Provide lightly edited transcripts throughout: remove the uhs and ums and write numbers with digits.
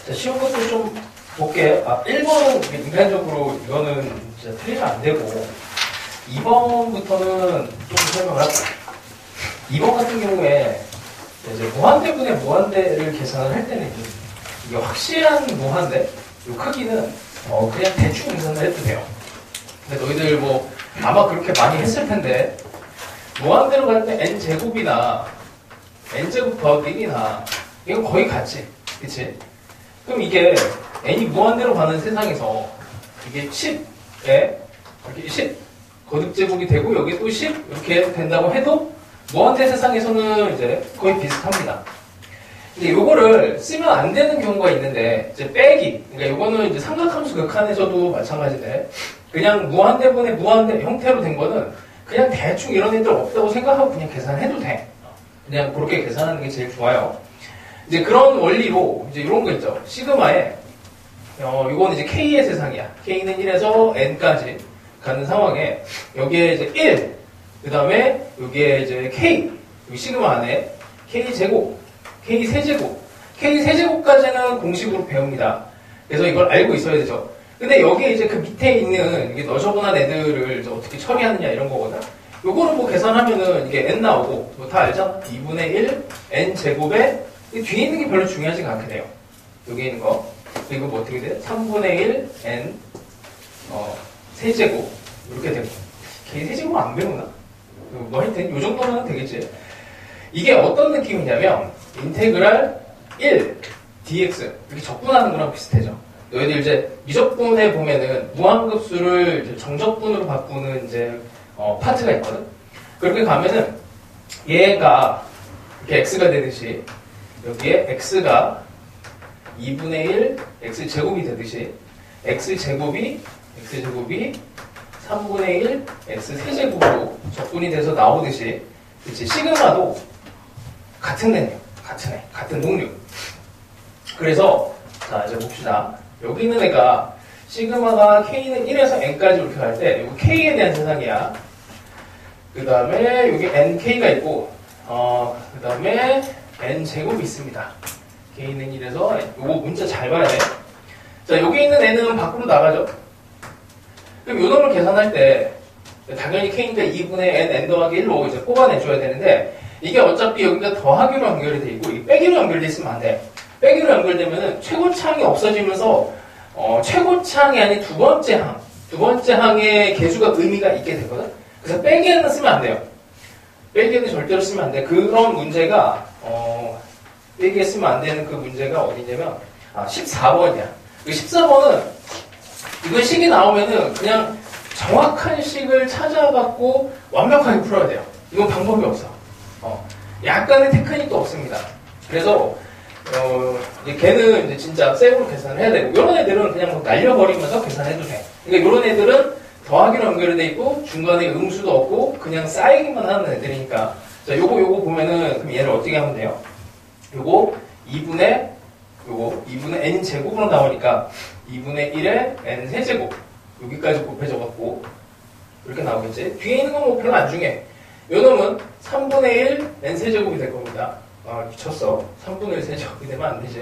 자, 쉬운 것도 좀 볼게요. 1번은 인간적으로 이거는 진짜 틀리면 안 되고, 2번부터는 좀 설명을 할게요. 2번 같은 경우에 이제 무한대분의 무한대를 계산을 할 때는 이게 확실한 무한대, 이 크기는 그냥 대충 계산을 해도 돼요. 근데 너희들 뭐 아마 그렇게 많이 했을 텐데, 무한대로 갈 때 n제곱이나 n제곱 더하기 1이나 이건 거의 같지, 그치? 그럼 이게 n이 무한대로 가는 세상에서 이게 10에 이렇게 10 거듭제곱이 되고 여기 또 10 이렇게 된다고 해도 무한대 세상에서는 이제 거의 비슷합니다. 근데 요거를 쓰면 안 되는 경우가 있는데, 이제 빼기. 그러니까 요거는 이제 삼각함수 극한에서도 마찬가지인데, 그냥 무한대분의 무한대 형태로 된 거는 그냥 대충 이런 애들 없다고 생각하고 그냥 계산해도 돼. 그냥 그렇게 계산하는 게 제일 좋아요. 이제 그런 원리로 이제 이런 거 있죠. 시그마에, 요거는 이제 K의 세상이야. K는 1에서 N까지 가는 상황에, 여기에 이제 1, 그 다음에 여기에 이제 K, 여기 시그마 안에 K제곱, K세제곱, K세제곱까지는 공식으로 배웁니다. 그래서 이걸 알고 있어야 되죠. 근데 여기에 이제 그 밑에 있는 이게 너저분한 애들을 이제 어떻게 처리하느냐 이런 거거든. 요거를 뭐 계산하면은 이게 n 나오고, 뭐 다 알잖아. 2분의 1 n제곱에 뒤에 있는 게 별로 중요하지가 않게 돼요. 여기 있는 거. 그리고 뭐 어떻게 돼? 3분의 1 n 세제곱 이렇게 되고. K세제곱 안 배우나? 뭐 하여튼 요 정도는 되겠지. 이게 어떤 느낌이냐면 인테그랄 1 dx 이렇게 적분하는 거랑 비슷해져. 너희들 이제 미적분에 보면은 무한급수를 이제 정적분으로 바꾸는 이제 파트가 있거든. 그렇게 가면은 얘가 이렇게 x가 되듯이 여기에 x가 2분의 1 x제곱이 되듯이 x제곱이 3분의 1 x세제곱으로 적분이 돼서 나오듯이, 그치? 시그마도 같은 애네요. 같은 동류. 그래서 자 이제 봅시다. 여기 있는 애가 시그마가 K는 1에서 N까지 이렇게 갈 때 여기 K에 대한 세상이야. 그 다음에 여기 NK가 있고 그 다음에 N제곱이 있습니다. K는 1에서 N. 요거 문자 잘 봐야 돼. 자 여기 있는 N은 밖으로 나가죠. 그럼 요 놈을 계산할 때 당연히 K니까 2분의 N 더하기 1로 이제 뽑아내줘야 되는데, 이게 어차피 여기가 더하기로 연결이 돼 있고 이 빼기로 연결돼 있으면 안 돼. 빼기로 연결되면은 최고창이 없어지면서 최고창이 아닌 두 번째 항의 개수가 의미가 있게 되거든. 그래서 빼기에는 쓰면 안 돼요. 빼기에는 절대로 쓰면 안 돼. 그런 문제가 빼기에 쓰면 안 되는 그 문제가 어디냐면 14번이야. 그 14번은 이건 식이 나오면은 그냥 정확한 식을 찾아갖고 완벽하게 풀어야 돼요. 이건 방법이 없어. 약간의 테크닉도 없습니다. 그래서 이제 걔는 이제 진짜 셀으로 계산을 해야 되고, 이런 애들은 그냥 뭐 날려버리면서 계산해도 돼. 그러니까 이런 애들은 더하기로 연결이 돼 있고 중간에 음수도 없고 그냥 쌓이기만 하는 애들이니까. 자, 요거 보면은 그럼 얘를 어떻게 하면 돼요? 요거 2분의 n 제곱으로 나오니까 2분의 1에 n 세제곱 여기까지 곱해져갖고 이렇게 나오겠지. 뒤에 있는 건 뭐 별로 안 중요해. 요 놈은 3분의 1 n 세제곱이 될 겁니다. 미쳤어. 3분의 1 세제곱이 되면 안 되지.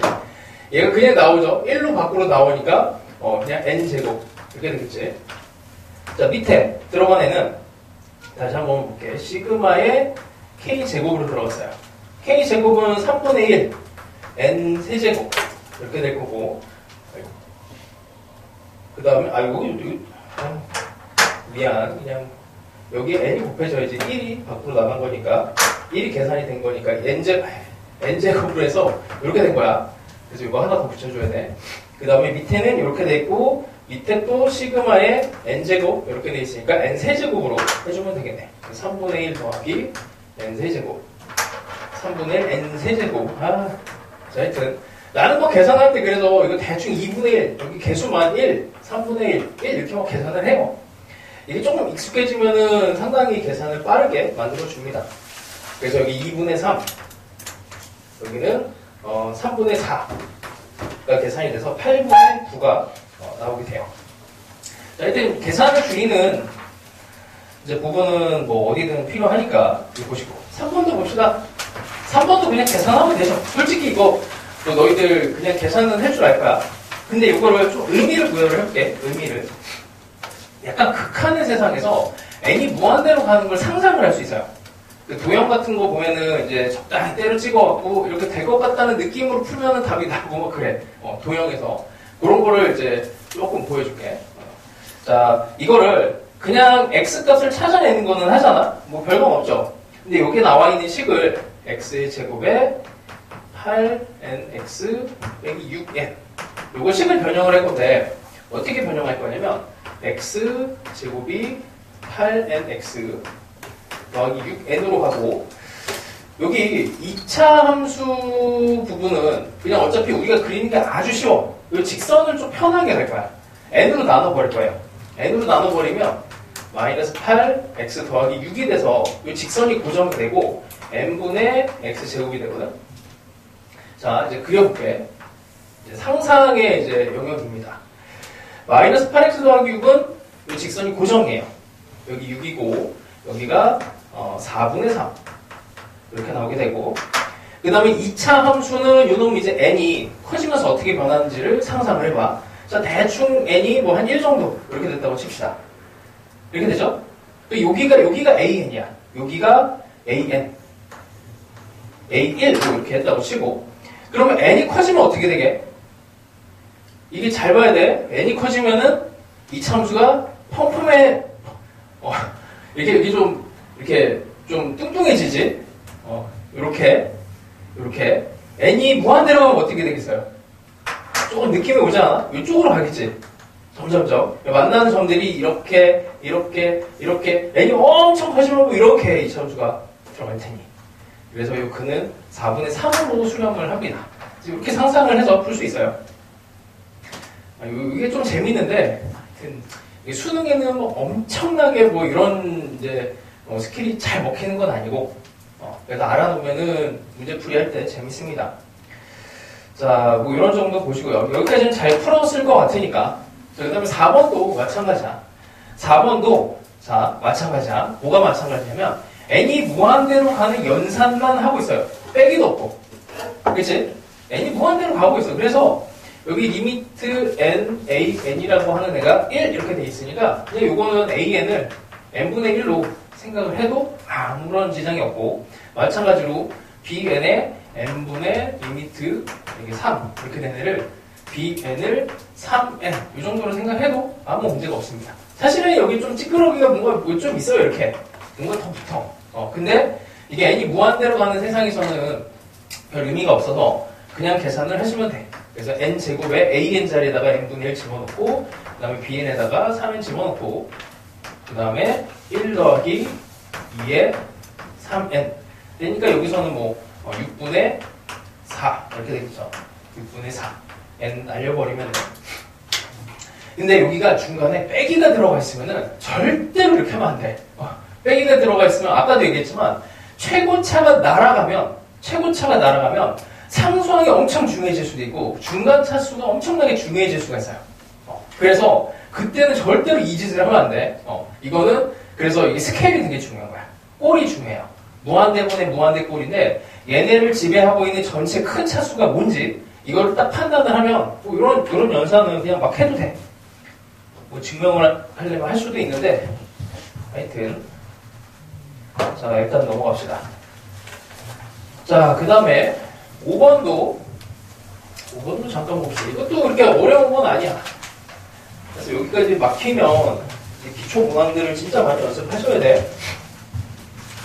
얘가 그냥 나오죠. 1로 밖으로 나오니까 그냥 n제곱 이렇게 되겠지. 자, 밑에 들어간 애는 다시 한번 볼게. 시그마의 k제곱으로 들어갔어요. k제곱은 3분의 1 n 세제곱 이렇게 될 거고, 그 다음에 미안, 그냥 여기에 n이 곱해져야지. 1이 밖으로 나간 거니까 1이 계산이 된 거니까 n제곱을 해서 이렇게 된 거야. 그래서 이거 하나 더 붙여줘야 돼. 그 다음에 밑에는 이렇게 돼 있고 밑에 또 시그마에 n제곱 이렇게 돼 있으니까 n세제곱으로 해주면 되겠네. 3분의 1 더하기 n세제곱 3분의 1 n세제곱. 자, 하여튼 나는 뭐 계산할 때 그래서 이거 대충 2분의 1 여기 개수만 1 3분의 1 이렇게 막 계산을 해요. 이게 조금 익숙해지면은 상당히 계산을 빠르게 만들어줍니다. 그래서 여기 2분의 3 여기는 3분의 4가 계산이 돼서 8분의 9가 나오게 돼요. 자, 하여튼 계산을 줄이는 이제 부분은 뭐 어디든 필요하니까 이거 보시고 3번도 봅시다. 3번도 그냥 계산하면 되죠. 솔직히 이거 또 너희들 그냥 계산은 할 줄 알 거야. 근데 이거를 좀 의미를 부여를 해볼게. 의미를. 약간 극한의 세상에서 n이 무한대로 가는 걸 상상을 할 수 있어요. 그 도형 같은 거 보면은 이제 적당히 때려 찍어갖고 이렇게 될 것 같다는 느낌으로 풀면은 답이 나고 뭐 그래. 도형에서. 그런 거를 이제 조금 보여줄게. 자, 이거를 그냥 x값을 찾아내는 거는 하잖아? 뭐 별건 없죠. 근데 여기 나와 있는 식을 x의 제곱에 8nx 빼기 6n 요거 식을 변형을 할 건데 어떻게 변형할 거냐면 x 제곱이 8nx 더하기 6n으로 가고 여기 2차 함수 부분은 그냥 어차피 우리가 그리는 게 아주 쉬워. 이 직선을 좀 편하게 할 거야. n으로 나눠버릴 거예요. n으로 나눠버리면 마이너스 8x 더하기 6이 돼서 이 직선이 고정이 되고 n분의 x제곱이 되거든. 자, 이제 그려볼게. 이제 상상의 이제 영역입니다. 마이너스 8x 더하기 6은 이 직선이 고정이에요. 여기 6이고 여기가 4분의 3 이렇게 나오게 되고 그 다음에 2차 함수는 요놈 이제 n이 커지면서 어떻게 변하는지를 상상을 해봐. 자, 대충 n이 뭐 한 1 정도 이렇게 됐다고 칩시다. 이렇게 되죠? 또 여기가 an이야. 여기가 an a1 이렇게 했다고 치고 그러면 n이 커지면 어떻게 되게? 이게 잘 봐야 돼. n이 커지면은 2차 함수가 펑펑해 이게 좀 이렇게 좀 뚱뚱해지지? 이렇게 n이 무한대로 가면 어떻게 되겠어요? 조금 느낌이 오지 않아? 이쪽으로 가겠지? 점점점 만나는 점들이 이렇게 n이 엄청 커지면 이렇게 2차 함수가 들어갈 테니 그래서 이 그는 4분의 3으로 수렴을 합니다. 이렇게 상상을 해서 풀 수 있어요. 이게 좀 재밌는데 하여튼 수능에는 뭐 엄청나게 뭐 이런 이제 스킬이 잘 먹히는 건 아니고 그래서 알아놓으면은 문제풀이 할 때 재밌습니다. 자, 뭐 이런 정도 보시고요. 여기까지는 잘 풀었을 것 같으니까. 자, 그 다음에 4번도 마찬가지야. 4번도 자 마찬가지야. 뭐가 마찬가지냐면 n이 무한대로 가는 연산만 하고 있어요. 빼기도 없고. 그치? n이 무한대로 가고 있어. 그래서 여기 리미트 n, a, n이라고 하는 애가 1 이렇게 돼 있으니까 그냥 요거는 an을 n분의 1로 생각을 해도 아무런 지장이 없고 마찬가지로 bn의 n분의 리미트 이게 3 이렇게 된 애를 bn을 3n 이 정도로 생각해도 아무 문제가 없습니다. 사실은 여기 좀 찌끄러기가 뭔가 뭐 좀 있어요. 이렇게 뭔가 더 붙어. 근데 이게 n이 무한대로 가는 세상에서는 별 의미가 없어서 그냥 계산을 하시면 돼. 그래서 n제곱에 an 자리에다가 n분의 1 집어넣고 그 다음에 bn에다가 3n 집어넣고 그 다음에 1 더하기 2에 3n 그러니까 여기서는 뭐 6분의 4 이렇게 되겠죠. 6분의 4 n 날려버리면 돼요. 근데 여기가 중간에 빼기가 들어가 있으면은 절대로 이렇게 하면 안 돼. 빼기가 들어가 있으면 아까도 얘기했지만 최고차가 날아가면 상수항이 엄청 중요해질 수도 있고 중간 차수가 엄청나게 중요해질 수가 있어요. 그래서 그때는 절대로 이 짓을 하면 안 돼. 이거는 그래서 이게 스케일이 되게 중요한 거야. 꼴이 중요해요. 무한대분의 무한대 꼴인데 얘네를 지배하고 있는 전체 큰 차수가 뭔지 이걸 딱 판단을 하면 뭐 이런 연산은 그냥 막 해도 돼. 뭐 증명을 하려면 할 수도 있는데 하여튼 자 일단 넘어갑시다. 자 그 다음에 5번도 잠깐 봅시다. 이것도 그렇게 어려운 건 아니야. 그래서 여기까지 막히면 기초 문항들을 진짜 많이 연습하셔야 돼.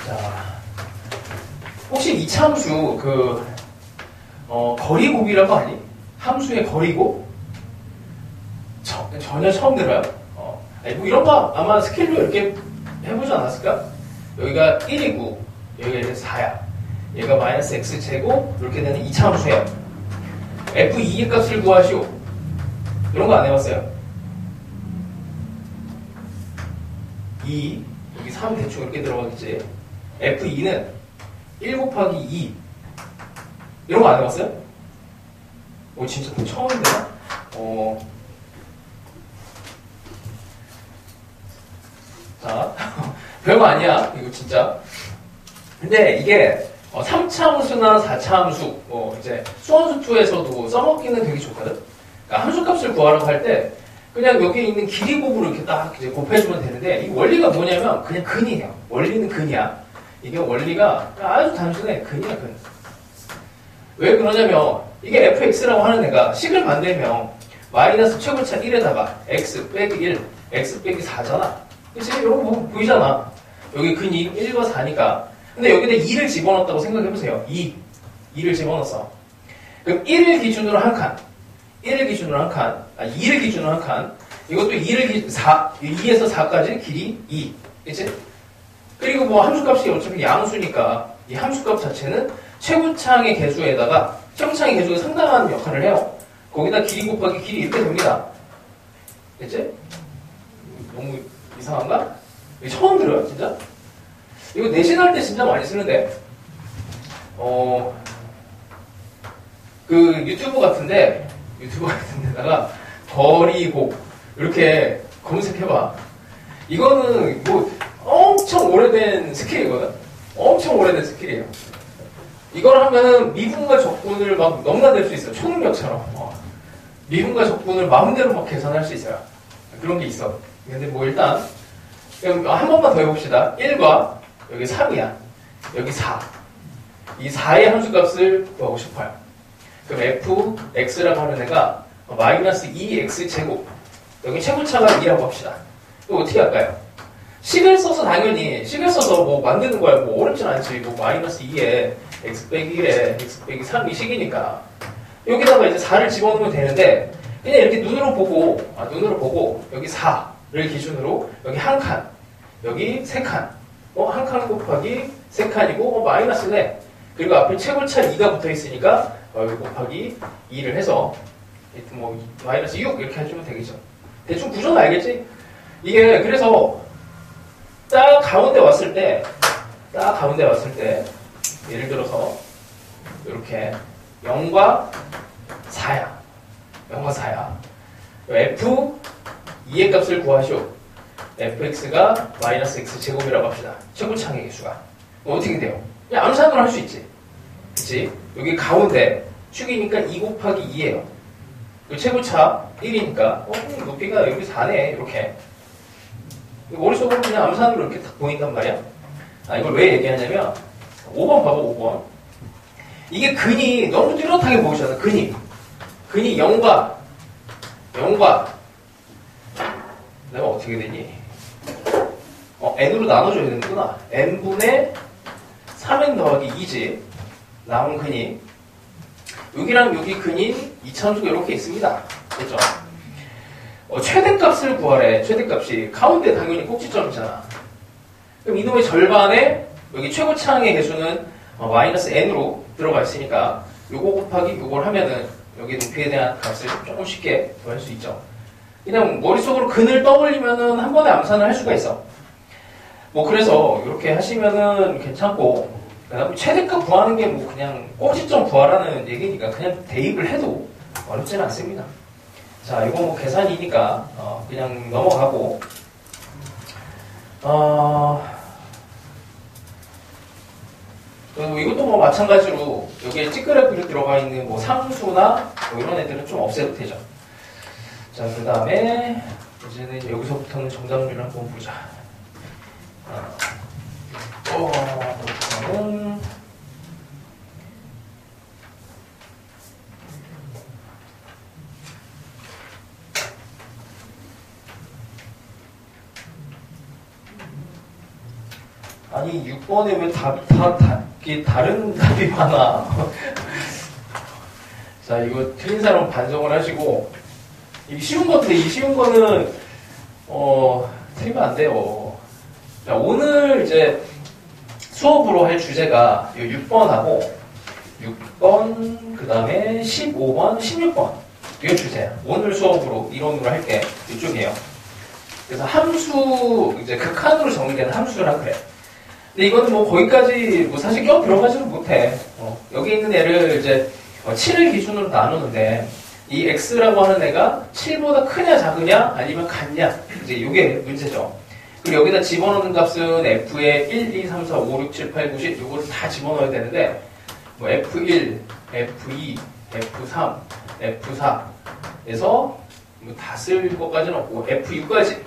자 혹시 이 함수 거리곱이라고 아니? 함수의 거리곱? 전혀 처음 들어요. 아니, 뭐 이런 거 아마 스킬로 이렇게 해보지 않았을까? 여기가 1이고 여기가 4야. 얘가 마이너스 x제곱 이렇게 되는 2차 함수예요. f2의 값을 구하시오. 이런 거 안 해봤어요? 2 여기 3 대충 이렇게 들어가겠지. f2는 1 곱하기 2 이런 거 안 해봤어요? 진짜 그거 처음인데? 자 별거 아니야 이거 진짜. 근데 이게 3차 함수나 4차 함수, 이제 수원수2에서도 써먹기는 되게 좋거든? 그러니까 함수값을 구하라고 할 때, 그냥 여기에 있는 길이 곱으로 이렇게 딱 이제 곱해주면 되는데, 이 원리가 뭐냐면, 그냥 근이에요. 원리는 근이야. 이게 원리가 아주 단순해. 근이야, 근. 왜 그러냐면, 이게 fx라고 하는 애가 식을 만들면, 마이너스 최고차 1에다가 x 빼기 1, x 빼기 4잖아. 그치? 이런 거 보이잖아. 여기 근이 1과 4니까. 근데 여기다 2를 집어넣었다고 생각해보세요. 2를 집어넣었어. 그럼 1을 기준으로 한 칸. 2를 기준으로 한 칸. 이것도 2에서 4까지 길이 2. 그치? 그리고 뭐 함수값이 어차피 양수니까 이 함수값 자체는 최고창의 개수에다가 최고창의 개수가 상당한 역할을 해요. 거기다 길이 곱하기 길이 이렇게 됩니다. 됐지? 너무 이상한가? 이거 처음 들어요, 진짜? 이거 내신할 때 진짜 많이 쓰는데, 그 유튜브 같은 데다가 거리곱 이렇게 검색해봐. 이거는 뭐 엄청 오래된 스킬이거든? 엄청 오래된 스킬이에요. 이걸 하면 미분과 적분을 막 넘나들 수 있어요. 초능력처럼. 미분과 적분을 마음대로 막 계산할 수 있어요. 그런 게 있어. 근데 뭐 일단 한 번만 더 해봅시다. 1과 여기 3이야. 여기 4. 이 4의 함수값을 구하고 싶어요. 그럼 fx라고 하는 애가 마이너스 2x 제곱. 여기 최고차가 2라고 합시다. 이거 어떻게 할까요? 식을 써서 뭐 만드는 거야. 뭐 어렵진 않지. 뭐 마이너스 2에 x 빼기 1에 x 빼기 3이 식이니까. 여기다가 이제 4를 집어넣으면 되는데, 그냥 이렇게 눈으로 보고, 여기 4를 기준으로, 여기 한 칸, 여기 세 칸, 한 칸 곱하기 세 칸이고, 마이너스네. 그리고 앞에 최고차 2가 붙어 있으니까, 여기 곱하기 2를 해서, 뭐, 마이너스 6 이렇게 해주면 되겠죠. 대충 구조는 알겠지? 이게, 그래서, 딱 가운데 왔을 때, 예를 들어서, 이렇게, 0과 4야. f 2의 값을 구하시오. fx가 마이너스 x 제곱이라고 합시다. 최고창의 개수가. 어떻게 돼요? 그냥 암산으로 할 수 있지. 그치? 여기 가운데 축이니까 2 곱하기 2예요. 최고차 1이니까 높이가 여기 4네. 이렇게. 머릿속으로 그냥 암산으로 이렇게 딱 보인단 말이야. 이걸 왜 얘기하냐면 5번 봐봐. 5번. 이게 근이 너무 뚜렷하게 보이잖아. 근이 0과 내가 어떻게 되니? n으로 나눠줘야 되는구나. n분의 3n 더하기 2지. 나온 근이 여기랑 여기 근이 이차함수가 이렇게 있습니다. 그렇죠? 최대값을 구하래. 최대값이 가운데 당연히 꼭지점이잖아. 그럼 이놈의 절반에 여기 최고차항의 개수는 마이너스 n으로 들어가 있으니까 요거 곱하기 요걸 하면은 여기 높이에 대한 값을 조금 쉽게 구할 수 있죠. 그냥 머릿속으로 근을 떠올리면은 한 번에 암산을 할 수가 있어. 뭐 그래서 이렇게 하시면은 괜찮고, 그다음에 최대값 구하는 게 뭐 그냥 꼭지점 구하라는 얘기니까 그냥 대입을 해도 어렵지는 않습니다. 자, 이거 뭐 계산이니까 그냥 넘어가고, 이것도 뭐 마찬가지로 여기에 찌그레그로 들어가 있는 뭐 상수나 뭐 이런 애들은 좀 없애도 되죠. 자, 그 다음에 이제는 여기서부터는 정답률을 한번 보자. 그러면 아니 6번에 왜 답이 다른 답이 많아? 자, 이거 틀린 사람은 반성을 하시고, 이 쉬운 건데 이 쉬운 거는 틀리면 안 돼요. 자, 오늘 이제 수업으로 할 주제가 6번하고 6번, 그 다음에 15번, 16번 이게 주제야. 오늘 수업으로 이론으로 할 게 이쪽이에요. 그래서 함수, 이제 극한으로 정의되는 함수라 그래. 근데 이거는 뭐 거기까지 뭐 사실 껴 들어가지는 못해. 여기 있는 애를 이제 7을 기준으로 나누는데 이 x라고 하는 애가 7보다 크냐 작으냐 아니면 같냐, 이제 이게 문제죠. 그리고 여기다 집어넣는 값은 f에 1, 2, 3, 4, 5, 6, 7, 8, 9, 10 요거를 다 집어넣어야 되는데 뭐 f1, f2, f3, f4에서 뭐 다 쓸 것까지는 없고 f6까지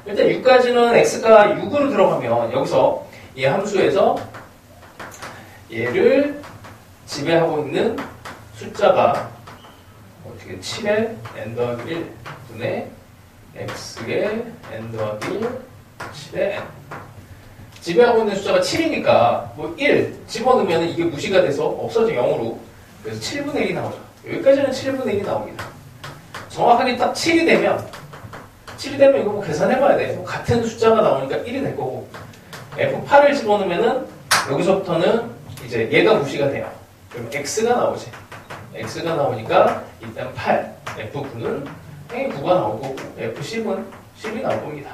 일단 6까지는 x가 6으로 들어가면 여기서 이 함수에서 얘를 지배하고 있는 숫자가 어떻게 7의 n 더하기 1 분의 x의 n 더하기 1 7의 n 지배하고 있는 숫자가 7이니까 뭐 1 집어넣으면 이게 무시가 돼서 없어져 0으로 그래서 7분의 1이 나오죠. 여기까지는 7분의 1이 나옵니다. 정확하게 딱 7이 되면 이거 뭐 계산해봐야 돼. 뭐 같은 숫자가 나오니까 1이 될 거고 f8을 집어넣으면은 여기서부터는 이제 얘가 무시가 돼요. 그럼 x가 나오지. x가 나오니까 일단 8, f9는 당연히 9가 나올 거고 f10은 10이 나올 겁니다.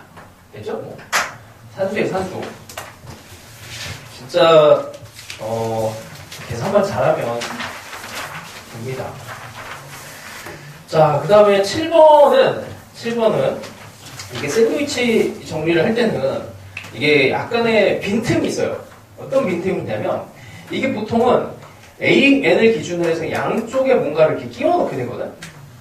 됐죠? 뭐. 산수에 산수. 진짜 계산만 잘하면 됩니다. 자, 그 다음에 7번은 이게 샌드위치 정리를 할 때는 이게 약간의 빈틈이 있어요. 어떤 빈틈이 있냐면 이게 보통은 AN을 기준으로 해서 양쪽에 뭔가를 이렇게 끼워 넣게 되거든.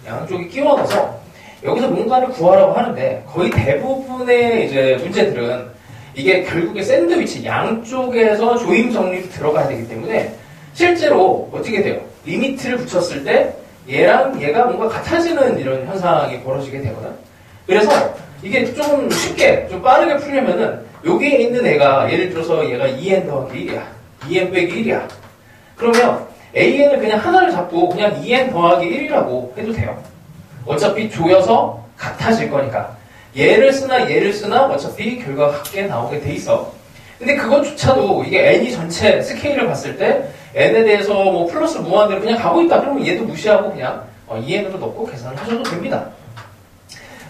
양쪽에 끼워 넣어서 여기서 뭔가를 구하라고 하는데 거의 대부분의 이제 문제들은 이게 결국에 샌드위치 양쪽에서 조임 정리로 들어가야 되기 때문에 실제로 어떻게 돼요? 리미트를 붙였을 때 얘랑 얘가 뭔가 같아지는 이런 현상이 벌어지게 되거든. 그래서 이게 좀 쉽게 좀 빠르게 풀려면은 여기에 있는 애가 예를 들어서 얘가 2n 더하기 1이야. 2n 빼기 1이야. 그러면 AN을 그냥 하나를 잡고 그냥 2n 더하기 1이라고 해도 돼요. 어차피 조여서 같아질 거니까. 얘를 쓰나 어차피 결과가 같게 나오게 돼 있어. 근데 그것조차도 이게 n이 전체 스케일을 봤을 때 n에 대해서 뭐 플러스 무한대로 그냥 가고 있다. 그러면 얘도 무시하고 그냥 2n으로 넣고 계산을 하셔도 됩니다.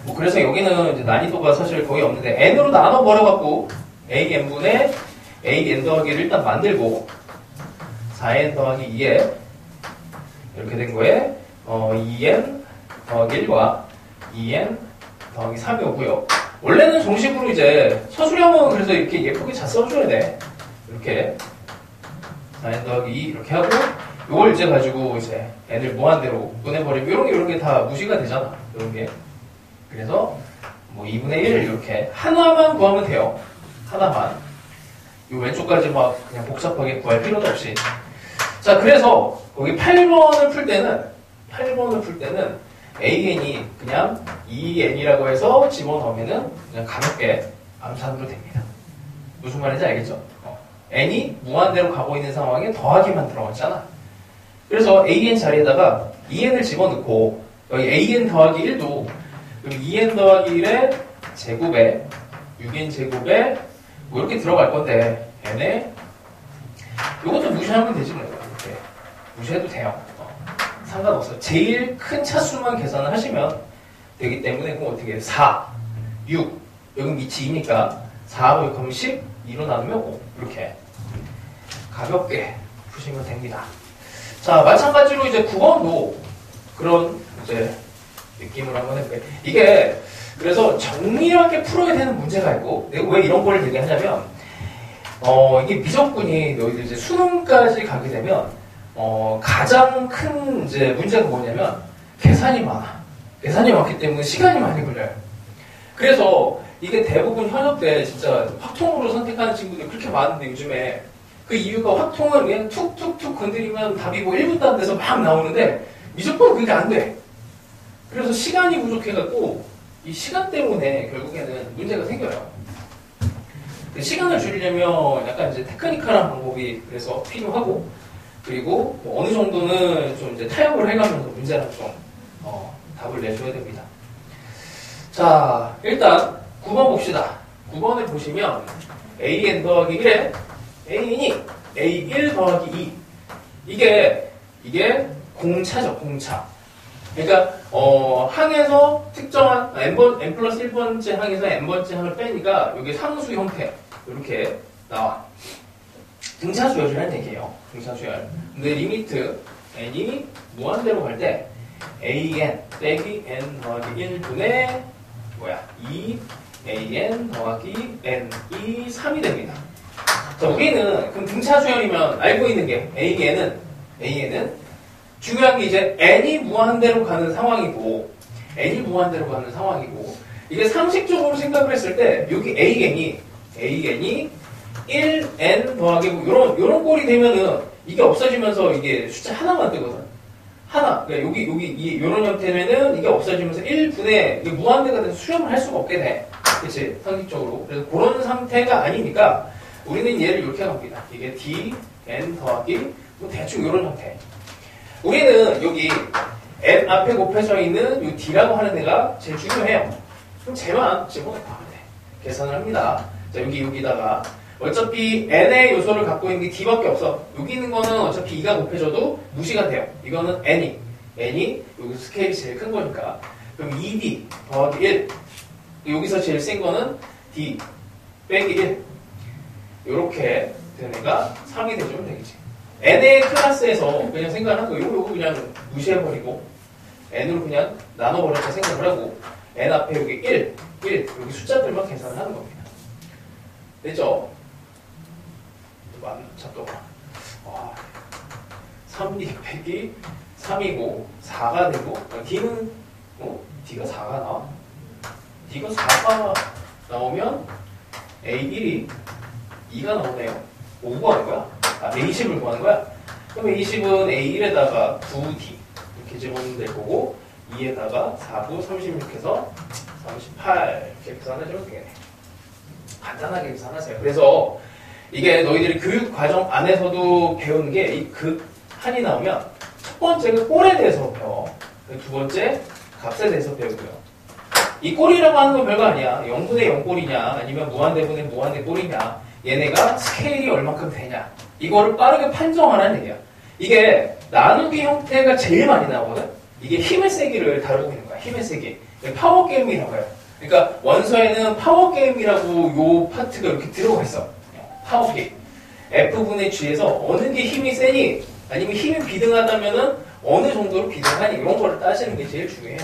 뭐 그래서 여기는 이제 난이도가 사실 거의 없는데 n으로 나눠버려갖고 an분의 an 더하기를 일단 만들고 4n 더하기 2에 이렇게 된 거에 2n 더하기 1과 2n 더하기 3이 오고요. 원래는 정식으로 이제 서술형은 그래서 이렇게 예쁘게 잘 써줘야 돼. 이렇게 4n 더하기 2 이렇게 하고 이걸 이제 가지고 이제 n을 무한대로 보내버리면 이런 게 다 무시가 되잖아. 이런 게. 그래서 뭐 2분의 1 이렇게 하나만 구하면 돼요. 하나만. 이 왼쪽까지 막 그냥 복잡하게 구할 필요도 없이. 자, 그래서 거기 8번을 풀 때는 AN이 그냥 2n이라고 해서 집어넣으면은 그냥 가볍게 암산으로 됩니다. 무슨 말인지 알겠죠? n이 무한대로 가고 있는 상황에 더하기만 들어갔잖아. 그래서 an 자리에다가 2n을 집어넣고 여기 an 더하기 1도 그리고 2n 더하기 1의 제곱에 6n 제곱에 뭐 이렇게 들어갈 건데 n에 이것도 무시하면 되지 뭐. 이렇게 무시해도 돼요. 상관없어요. 제일 큰 차수만 계산을 하시면 되기 때문에 그럼 어떻게 해요? 4, 6 여기 밑이 2니까 4하고 6하면 10 2로 나누면 5 이렇게 가볍게 푸시면 됩니다. 자, 마찬가지로 이제 9번도 그런 이제 느낌으로 한번 해볼게요. 이게 그래서 정밀하게 풀어야 되는 문제가 있고 내가 왜 이런 걸 얘기하냐면 이게 미적분이 너희들 이제 수능까지 가게 되면 가장 큰 이제 문제가 뭐냐면 계산이 많아. 계산이 많기 때문에 시간이 많이 걸려요. 그래서 이게 대부분 현역 때 진짜 확통으로 선택하는 친구들이 그렇게 많은데 요즘에 그 이유가 확통은 그냥 툭툭툭 건드리면 답이 뭐 1분도 안 돼서 막 나오는데 미적분은 그게 안 돼. 그래서 시간이 부족해갖고 이 시간 때문에 결국에는 문제가 생겨요. 시간을 줄이려면 약간 이제 테크니컬한 방법이 그래서 필요하고 그리고 뭐 어느 정도는 좀 이제 타협을 해가면서 문제랑 좀 답을 내줘야 됩니다. 자, 일단 9번 봅시다. 9번을 보시면 an 더하기 1에 an이 a1 더하기 2 이게 공차죠, 공차. 그러니까 항에서 특정한 n 플러스 1번째 항에서 n번째 항을 빼니까 이게 상수 형태 이렇게 나와. 등차수열이라는 얘기예요. 등차수열. 근데 리미트 n이 무한대로 갈 때 an 빼기 n 더하기 1분의 2 an 더하기 n이 3이 됩니다. 자, 우리는 그럼 등차 수열이면 알고 있는 게 an은 중요한 게 이제 n이 무한대로 가는 상황이고 이게 상식적으로 생각을 했을 때 여기 an이 1n 더하기 요런 꼴이 되면은 이게 없어지면서 이게 숫자 하나만 뜨거든. 하나. 그러니까 여기 요런 형태면은 이게 없어지면서 1분의 이게 무한대가 돼서 수렴을 할 수가 없게 돼. 그치? 상식적으로. 그래서 그런 상태가 아니니까 우리는 얘를 이렇게 합니다. 이게 dn 더하기 뭐 대충 요런 형태. 우리는 여기 n 앞에 곱해져 있는 이 d라고 하는 애가 제일 중요해요. 그럼 쟤만 집어넣으면 돼. 계산을 합니다. 자, 여기다가 어차피 n의 요소를 갖고 있는 게 d밖에 없어. 여기 있는 거는 어차피 2가 곱해져도 무시가 돼요. 이거는 n이 여기 스케일이 제일 큰 거니까. 그럼 2d 더하기 1. 여기서 제일 센 거는 d 빼기 1. 요렇게 되는 애가 3이 되면 되겠지. n의 클래스에서 그냥 생각하는 거 요거 그냥 무시해버리고 n으로 그냥 나눠버렸다 생각을 하고 n 앞에 여기 1 여기 숫자들만 계산을 하는 겁니다. 됐죠? 잠깐만. 3d 빼기 3이고 4가 되고 d는 d가 4가 나와? d가 4가 나오면 a1이 2가 나오네요. 뭐 구하는 거야? a10을 구하는 거야? 그럼 a10은 a1에다가 9d 이렇게 집어넣으면 될 거고 2에다가 4, 9, 36 해서 38 이렇게 계산하시면 되겠네. 간단하게 계산하세요. 그래서 이게 너희들이 교육 과정 안에서도 배우는 게 이 극한이 나오면 첫 번째는 꼴에 대해서 배워. 두 번째 값에 대해서 배우고요. 이 꼴이라고 하는 건 별거 아니야. 0분의 0 꼴이냐 아니면 무한대분의 무한대 꼴이냐 얘네가 스케일이 얼만큼 되냐 이거를 빠르게 판정하라는 얘기야. 이게 나누기 형태가 제일 많이 나오거든. 이게 힘의 세기를 다루고 있는 거야. 힘의 세기. 파워게임이라고 해요. 그러니까 원서에는 파워게임이라고 요 파트가 이렇게 들어가 있어. 파워게임. F분의 G에서 어느 게 힘이 세니 아니면 힘이 비등하다면은 어느 정도로 비등하니 이런 거를 따지는 게 제일 중요해요.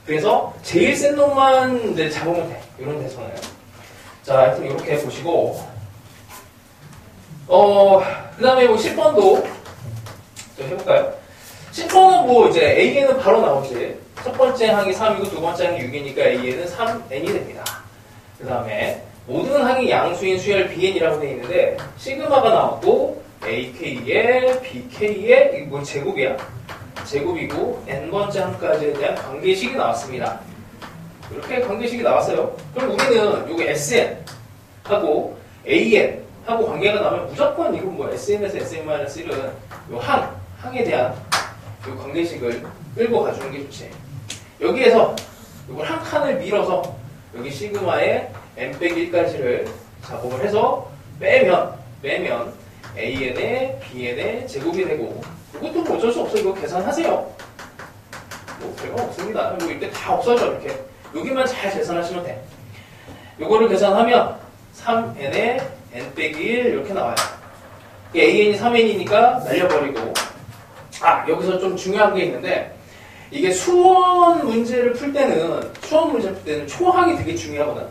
그래서 제일 센 놈만 이제 잡으면 돼. 이런 데서는. 자, 하여튼 이렇게 보시고 그 다음에 뭐 10번도 좀 해볼까요? 10번은 뭐 이제 A에는 바로 나오지. 첫 번째 항이 3이고 두 번째 항이 6이니까 A에는 3n이 됩니다. 그 다음에 모든 항이 양수인 수열 Bn이라고 되어 있는데 시그마가 나왔고 AK에 BK에 이게 뭐 제곱이야. 제곱이고 n번째 항까지에 대한 관계식이 나왔습니다. 이렇게 관계식이 나왔어요. 그럼 우리는 요거 SN 하고 AN 하고 관계가 나오면 무조건 이거 뭐 SN에서 SN-1은 요 항에 대한 요 관계식을 끌고 가주는 게 좋지. 여기에서 이걸 한 칸을 밀어서 여기 시그마에 n-1까지를 작업을 해서 빼면 AN의 BN의 제곱이 되고 이것도 뭐 어쩔 수 없어. 이거 계산하세요. 뭐 별거 없습니다. 뭐 이때 다 없어져. 이렇게 여기만 잘 계산하시면 돼. 이거를 계산하면 3n에 n-1 이렇게 나와요. AN이 3n이니까 날려버리고 여기서 좀 중요한 게 있는데 이게 수원 문제를 풀 때는 초항이 되게 중요하거든.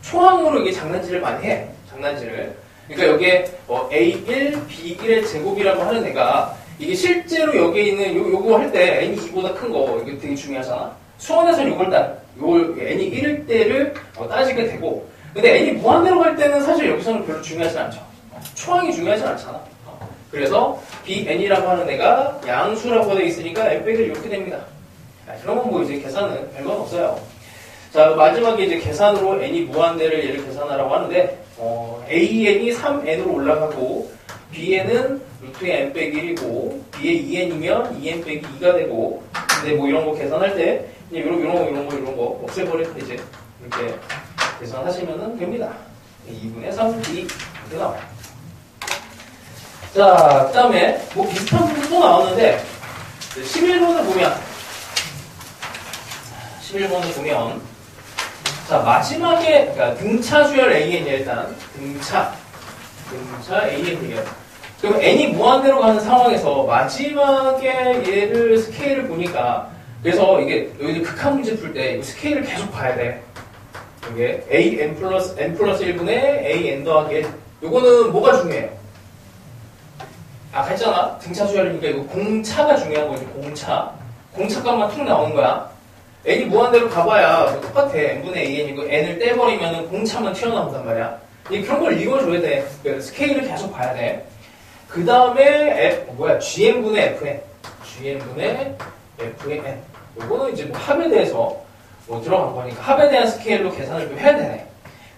초항으로 이게 장난질을 많이 해. 장난질을. 그러니까 여기에 A1, B1의 제곱이라고 하는 애가 이게 실제로 여기에 있는 요거 할 때 n이 2보다 큰 거 이거 되게 중요하잖아. 수원에서는 요걸 n이 1일 때를 따지게 되고 근데 n이 무한대로 갈 때는 사실 여기서는 별로 중요하지 않죠. 초항이 중요하지 않잖아. 그래서 bn이라고 하는 애가 양수라고 되어 있으니까 n-1을 이렇게 됩니다. 그런 건 뭐 이제 계산은 별건 없어요. 자, 마지막에 이제 계산으로 n이 무한대를 얘를 계산하라고 하는데 AN이 3n으로 올라가고 Bn은 루트의 n-1이고 B의 2n이면 2n 빼기 2가 되고 근데 뭐 이런 거 계산할 때 이런 거 없애버리면 이제 이렇게 계산하시면 됩니다. 2분의 3D 이렇게 나와요. 자, 그 다음에 뭐 비슷한 부분 또 나왔는데 11번을 보면 자, 마지막에 그러니까 등차 수열 AN이 일단 등차 AN이에요. 그럼 n이 무한대로 가는 상황에서 마지막에 얘를 스케일을 보니까 그래서 이게 너희들 극한 문제 풀 때 스케일을 계속 봐야 돼. 이게 an 플러스 1분의 an 더하기 1. 요거는 뭐가 중요해요? 아까 했잖아. 등차 수열이니까 이거 공차가 중요한 거지. 공차값만 툭 나오는 거야. n이 무한대로 가봐야 뭐 똑같아. n분의 an이고 n을 떼버리면 공차만 튀어나온단 말이야. 그런 걸 읽어줘야 돼. 스케일을 계속 봐야 돼. 그 다음에 GM분의 FN. GM분의 FN. 요거는 이제 뭐 합에 대해서 뭐 들어간 거니까 합에 대한 스케일로 계산을 좀 해야 되네.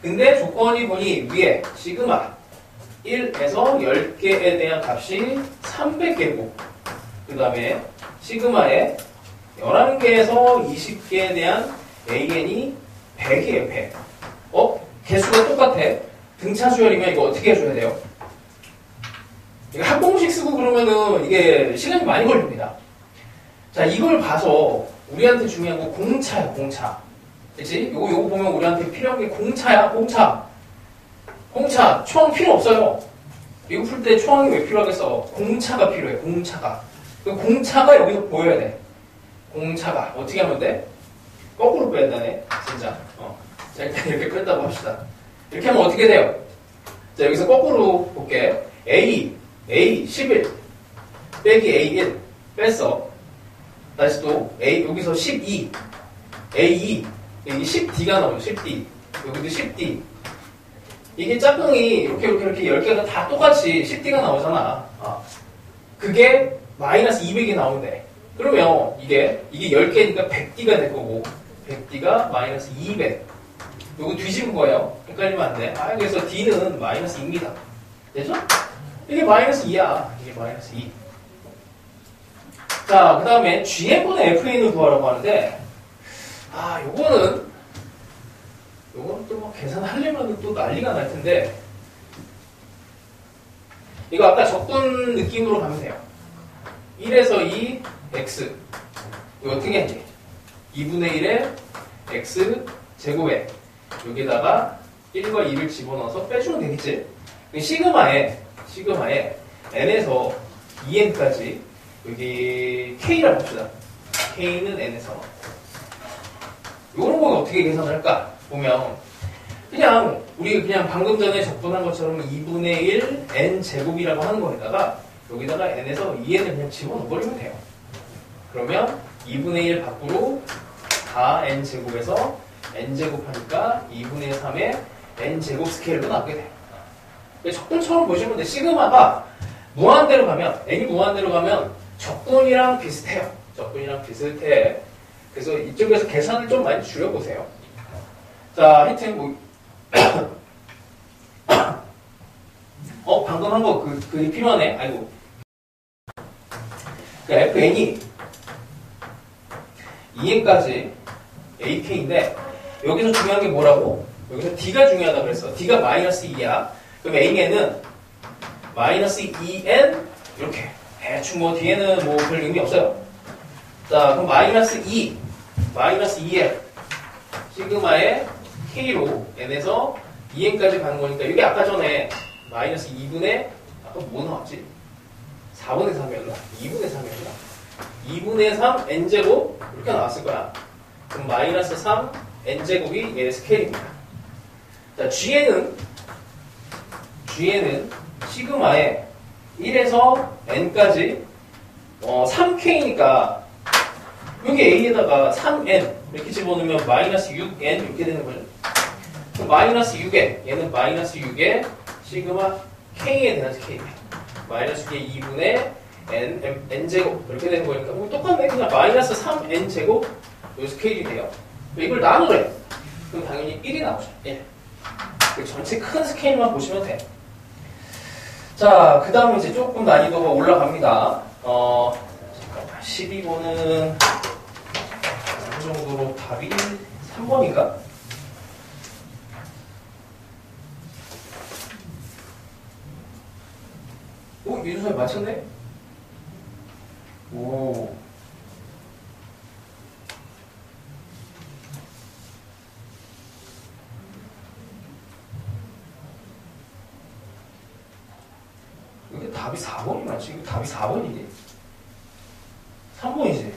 근데 조건이 보니 위에 시그마 1에서 10개에 대한 값이 300개고 그 다음에 시그마에 11개에서 20개에 대한 AN이 100이에요. 100. 개수가 똑같아. 등차 수열이면 이거 어떻게 해줘야 돼요? 이거 합공식 쓰고 그러면은 이게 시간이 많이 걸립니다. 자, 이걸 봐서 우리한테 중요한 거 공차야, 공차. 그치? 요거 보면 우리한테 필요한 게 공차야, 공차. 공차, 초항 필요 없어요. 이거 풀 때 초항이 왜 필요하겠어? 공차가 필요해, 공차가. 공차가 여기서 보여야 돼. 공차가. 어떻게 하면 돼? 거꾸로 빼야 되네, 진짜. 자, 일단 이렇게 뺐다고 합시다. 이렇게 하면 어떻게 돼요? 자, 여기서 거꾸로 볼게. A 11 빼기 A 1 뺐어. 다시 또 여기서 12 A2 여기 10D가 나오죠. 10D 여기도 10D 이게 짝꿍이 이렇게 10개가 다 똑같이 10D가 나오잖아. 그게 마이너스 200이 나오는데 그러면 이게 10개니까 100D가 될 거고 100D가 마이너스 200 요거 뒤집은 거예요. 헷갈리면 안 돼. 그래서 D는 마이너스 2입니다. 되죠? 이게 마이너스 2야. 이게 마이너스 2. 자, 그 다음에 GM분의 FN을 구하라고 하는데, 요거는 또 막 계산하려면 또 난리가 날 텐데, 이거 아까 적분 느낌으로 가면 돼요. 1에서 2, x. 이거 어떻게 했지? 2분의 1에 x 제곱에, 여기다가 1과 2를 집어넣어서 빼주면 되겠지? 시그마에 n에서 2n까지 여기 k라고 합시다. k는 n에서 이런 거 어떻게 계산할까? 보면 우리 그냥 방금 전에 적분한 것처럼 2분의 1 n 제곱이라고 하는 거에다가 여기다가 n에서 2n을 그냥 집어넣어버리면 돼요. 그러면 2분의 1 밖으로 다 n 제곱에서 n 제곱하니까 2분의 3의 n 제곱 스케일로 나오게 돼요. 적분처럼 보시면 돼. 시그마가 무한대로 가면, n이 무한대로 가면 적분이랑 비슷해요. 적분이랑 비슷해. 그래서 이쪽에서 계산을 좀 많이 줄여보세요. 자, 하여튼 방금 한 거 그게 필요하네. 아이고. FN이 2n까지 AK인데 여기서 중요한 게 뭐라고? 여기서 D가 중요하다 그랬어. D가 마이너스 2야. 그럼 AN은 마이너스 2n 이렇게 대충 뒤에는 별 의미 없어요. 자, 그럼 마이너스 2에 시그마의 K로 n에서 2n까지 가는 거니까 이게 아까 전에 마이너스 2분의 아까 뭐 나왔지? 4분의 3이었나? 2분의 3이었나? 2분의 3 n제곱 이렇게 나왔을 거야. 그럼 마이너스 3 n제곱이 얘의 스케일입니다. 자, G에는 시그마에 1에서 n까지 3k니까 여기 a에다가 3n 이렇게 집어넣으면 마이너스 6n 이렇게 되는 거죠. 그럼 마이너스 6에 얘는 마이너스 6에 시그마 k에 대한 스케일이야. 마이너스 6에 2분의 n제곱 이렇게 되는 거니까 똑같네. 그냥 마이너스 3n제곱 요 스케일이 돼요. 이걸 나누래. 그럼 당연히 1이 나오죠. 1. 전체 큰 스케일만 보시면 돼. 자, 그 다음에 이제 조금 난이도가 올라갑니다. 잠깐만. 12번은 어느 정도로 답이 3번인가? 윤수님 맞췄네? 오. 이게 답이 4번이 맞지? 이거 답이 4번이지? 3번이지?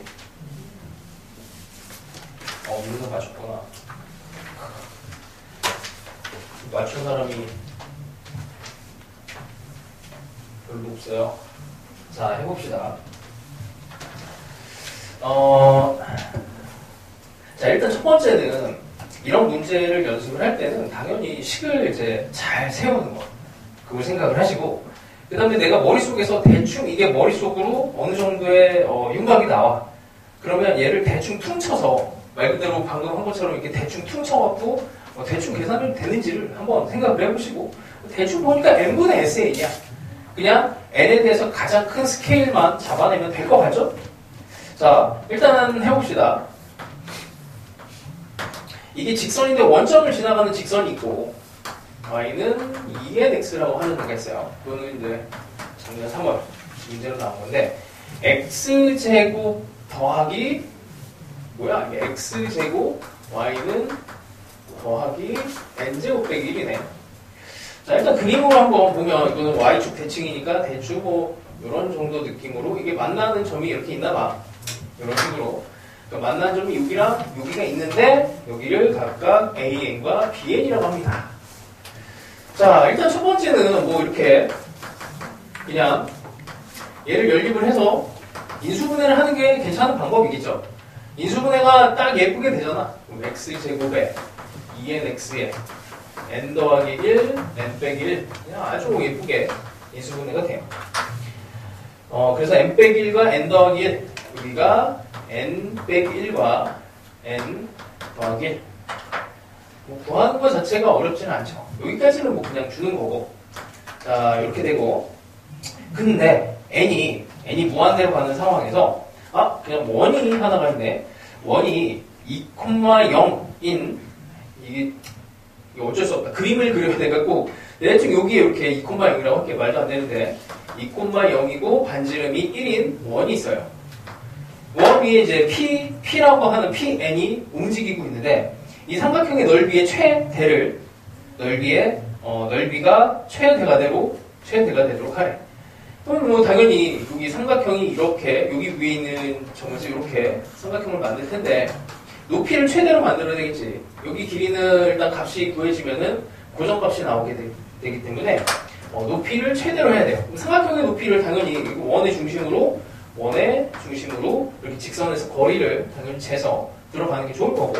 윤수님 맞췄구나. 맞춘 사람이 별로 없어요. 자, 해봅시다. 자, 일단 첫 번째는 이런 문제를 연습을 할 때는 당연히 식을 이제 잘 세우는 거. 그걸 생각을 하시고, 그 다음에 내가 머릿속에서 대충 이게 머릿속으로 어느 정도의 윤곽이 나와. 그러면 얘를 대충 퉁쳐서, 말 그대로 방금 한 것처럼 이렇게 대충 퉁쳐갖고, 대충 계산이 되는지를 한번 생각을 해보시고, 대충 보니까 n분의 SN이야. 그냥 n에 대해서 가장 큰 스케일만 잡아내면 될 것 같죠? 자, 일단 해봅시다. 이게 직선인데 원점을 지나가는 직선이 있고, y는 2nx라고 하는 거가 있어요. 그거는 이제 작년 3월 문제로 나온 건데, x제곱 더하기, 뭐야? 이게 x제곱, y는 더하기 n제곱 빼기 1이네. 자, 일단 그림으로 한번 보면, 이거는 y축 대칭이니까 대충 뭐, 이런 정도 느낌으로, 이게 만나는 점이 이렇게 있나 봐. 이런 식으로. 그러니까 만나는 점이 여기랑 여기가 있는데, 여기를 각각 AN과 BN이라고 합니다. 자, 일단 첫 번째는 뭐 이렇게 그냥 얘를 연립을 해서 인수분해를 하는 게 괜찮은 방법이겠죠. 인수분해가 딱 예쁘게 되잖아. x제곱에 2nx에 n 더하기 1, n 빼기 1. 그냥 아주 예쁘게 인수분해가 돼요. 그래서 n 빼기 1과 n 더하기 1. 여기가 n 빼기 1과 n 더하기 1. 뭐 구하는 것 자체가 어렵지는 않죠. 여기까지는 뭐 그냥 주는 거고. 자, 이렇게 되고. 근데 n이 무한대로 가는 상황에서 그냥 원이 하나가 있네. 원이 2,0인 이게 어쩔 수 없다. 그림을 그려야 돼갖고 대충 여기에 이렇게 2,0이라고 할게 말도 안 되는데 2,0이고 반지름이 1인 원이 있어요. 원 위에 이제 P라고 하는 PN이 움직이고 있는데 이 삼각형의 넓이의 최대를 넓이가 최대가 되도록 하래. 그럼 뭐 당연히 여기 삼각형이 이렇게 여기 위에 있는 점에서 이렇게 삼각형을 만들 텐데 높이를 최대로 만들어야 되겠지. 여기 길이는 일단 값이 구해지면은 고정값이 나오게 되기 때문에 높이를 최대로 해야 돼요. 삼각형의 높이를 당연히 원의 중심으로 이렇게 직선에서 거리를 당연히 재서 들어가는 게 좋을 거고.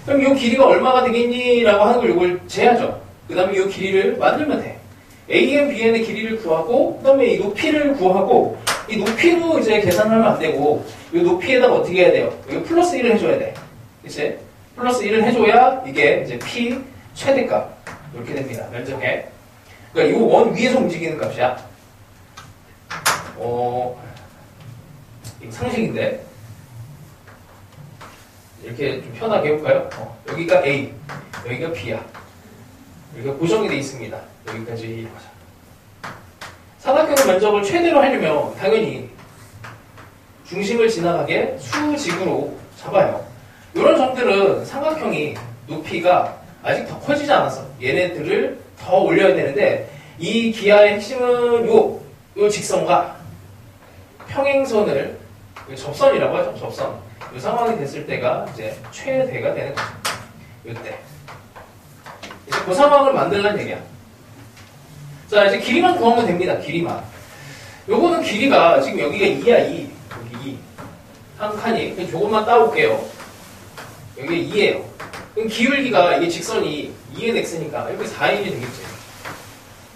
그럼 이 길이가 얼마가 되겠니라고 하는 걸 이걸 재야죠. 그 다음에 이 길이를 만들면 돼. AN, BN의 길이를 구하고, 그 다음에 이 높이를 구하고, 이 높이도 이제 계산하면 안 되고, 이 높이에다가 어떻게 해야 돼요? 이거 플러스 1을 해줘야 돼. 그치? 플러스 1을 해줘야 이게 이제 P 최대값. 이렇게 됩니다. 면적에. 그러니까 이 원 위에서 움직이는 값이야. 이거 상식인데. 이렇게 좀 편하게 해볼까요? 여기가 A, 여기가 B야. 여기가 고정이 되어 있습니다. 여기까지 보자. 삼각형의 면적을 최대로 하려면 당연히 중심을 지나가게 수직으로 잡아요. 이런 점들은 삼각형이 높이가 아직 더 커지지 않았어. 얘네들을 더 올려야 되는데 이 기하의 핵심은 요 직선과 평행선을 접선이라고 하죠. 접선. 이 상황이 됐을 때가 이제 최대가 되는 거죠. 이때. 이제 그 상황을 만들라는 얘기야. 자, 이제 길이만 구하면 됩니다. 길이만. 요거는 길이가 지금 여기가 2야, 2. 여기 2. 한 칸이. 그냥 조금만 따볼게요. 여기가 2예요. 그럼 기울기가 이게 직선이 2nx니까 여기 4n이 되겠지.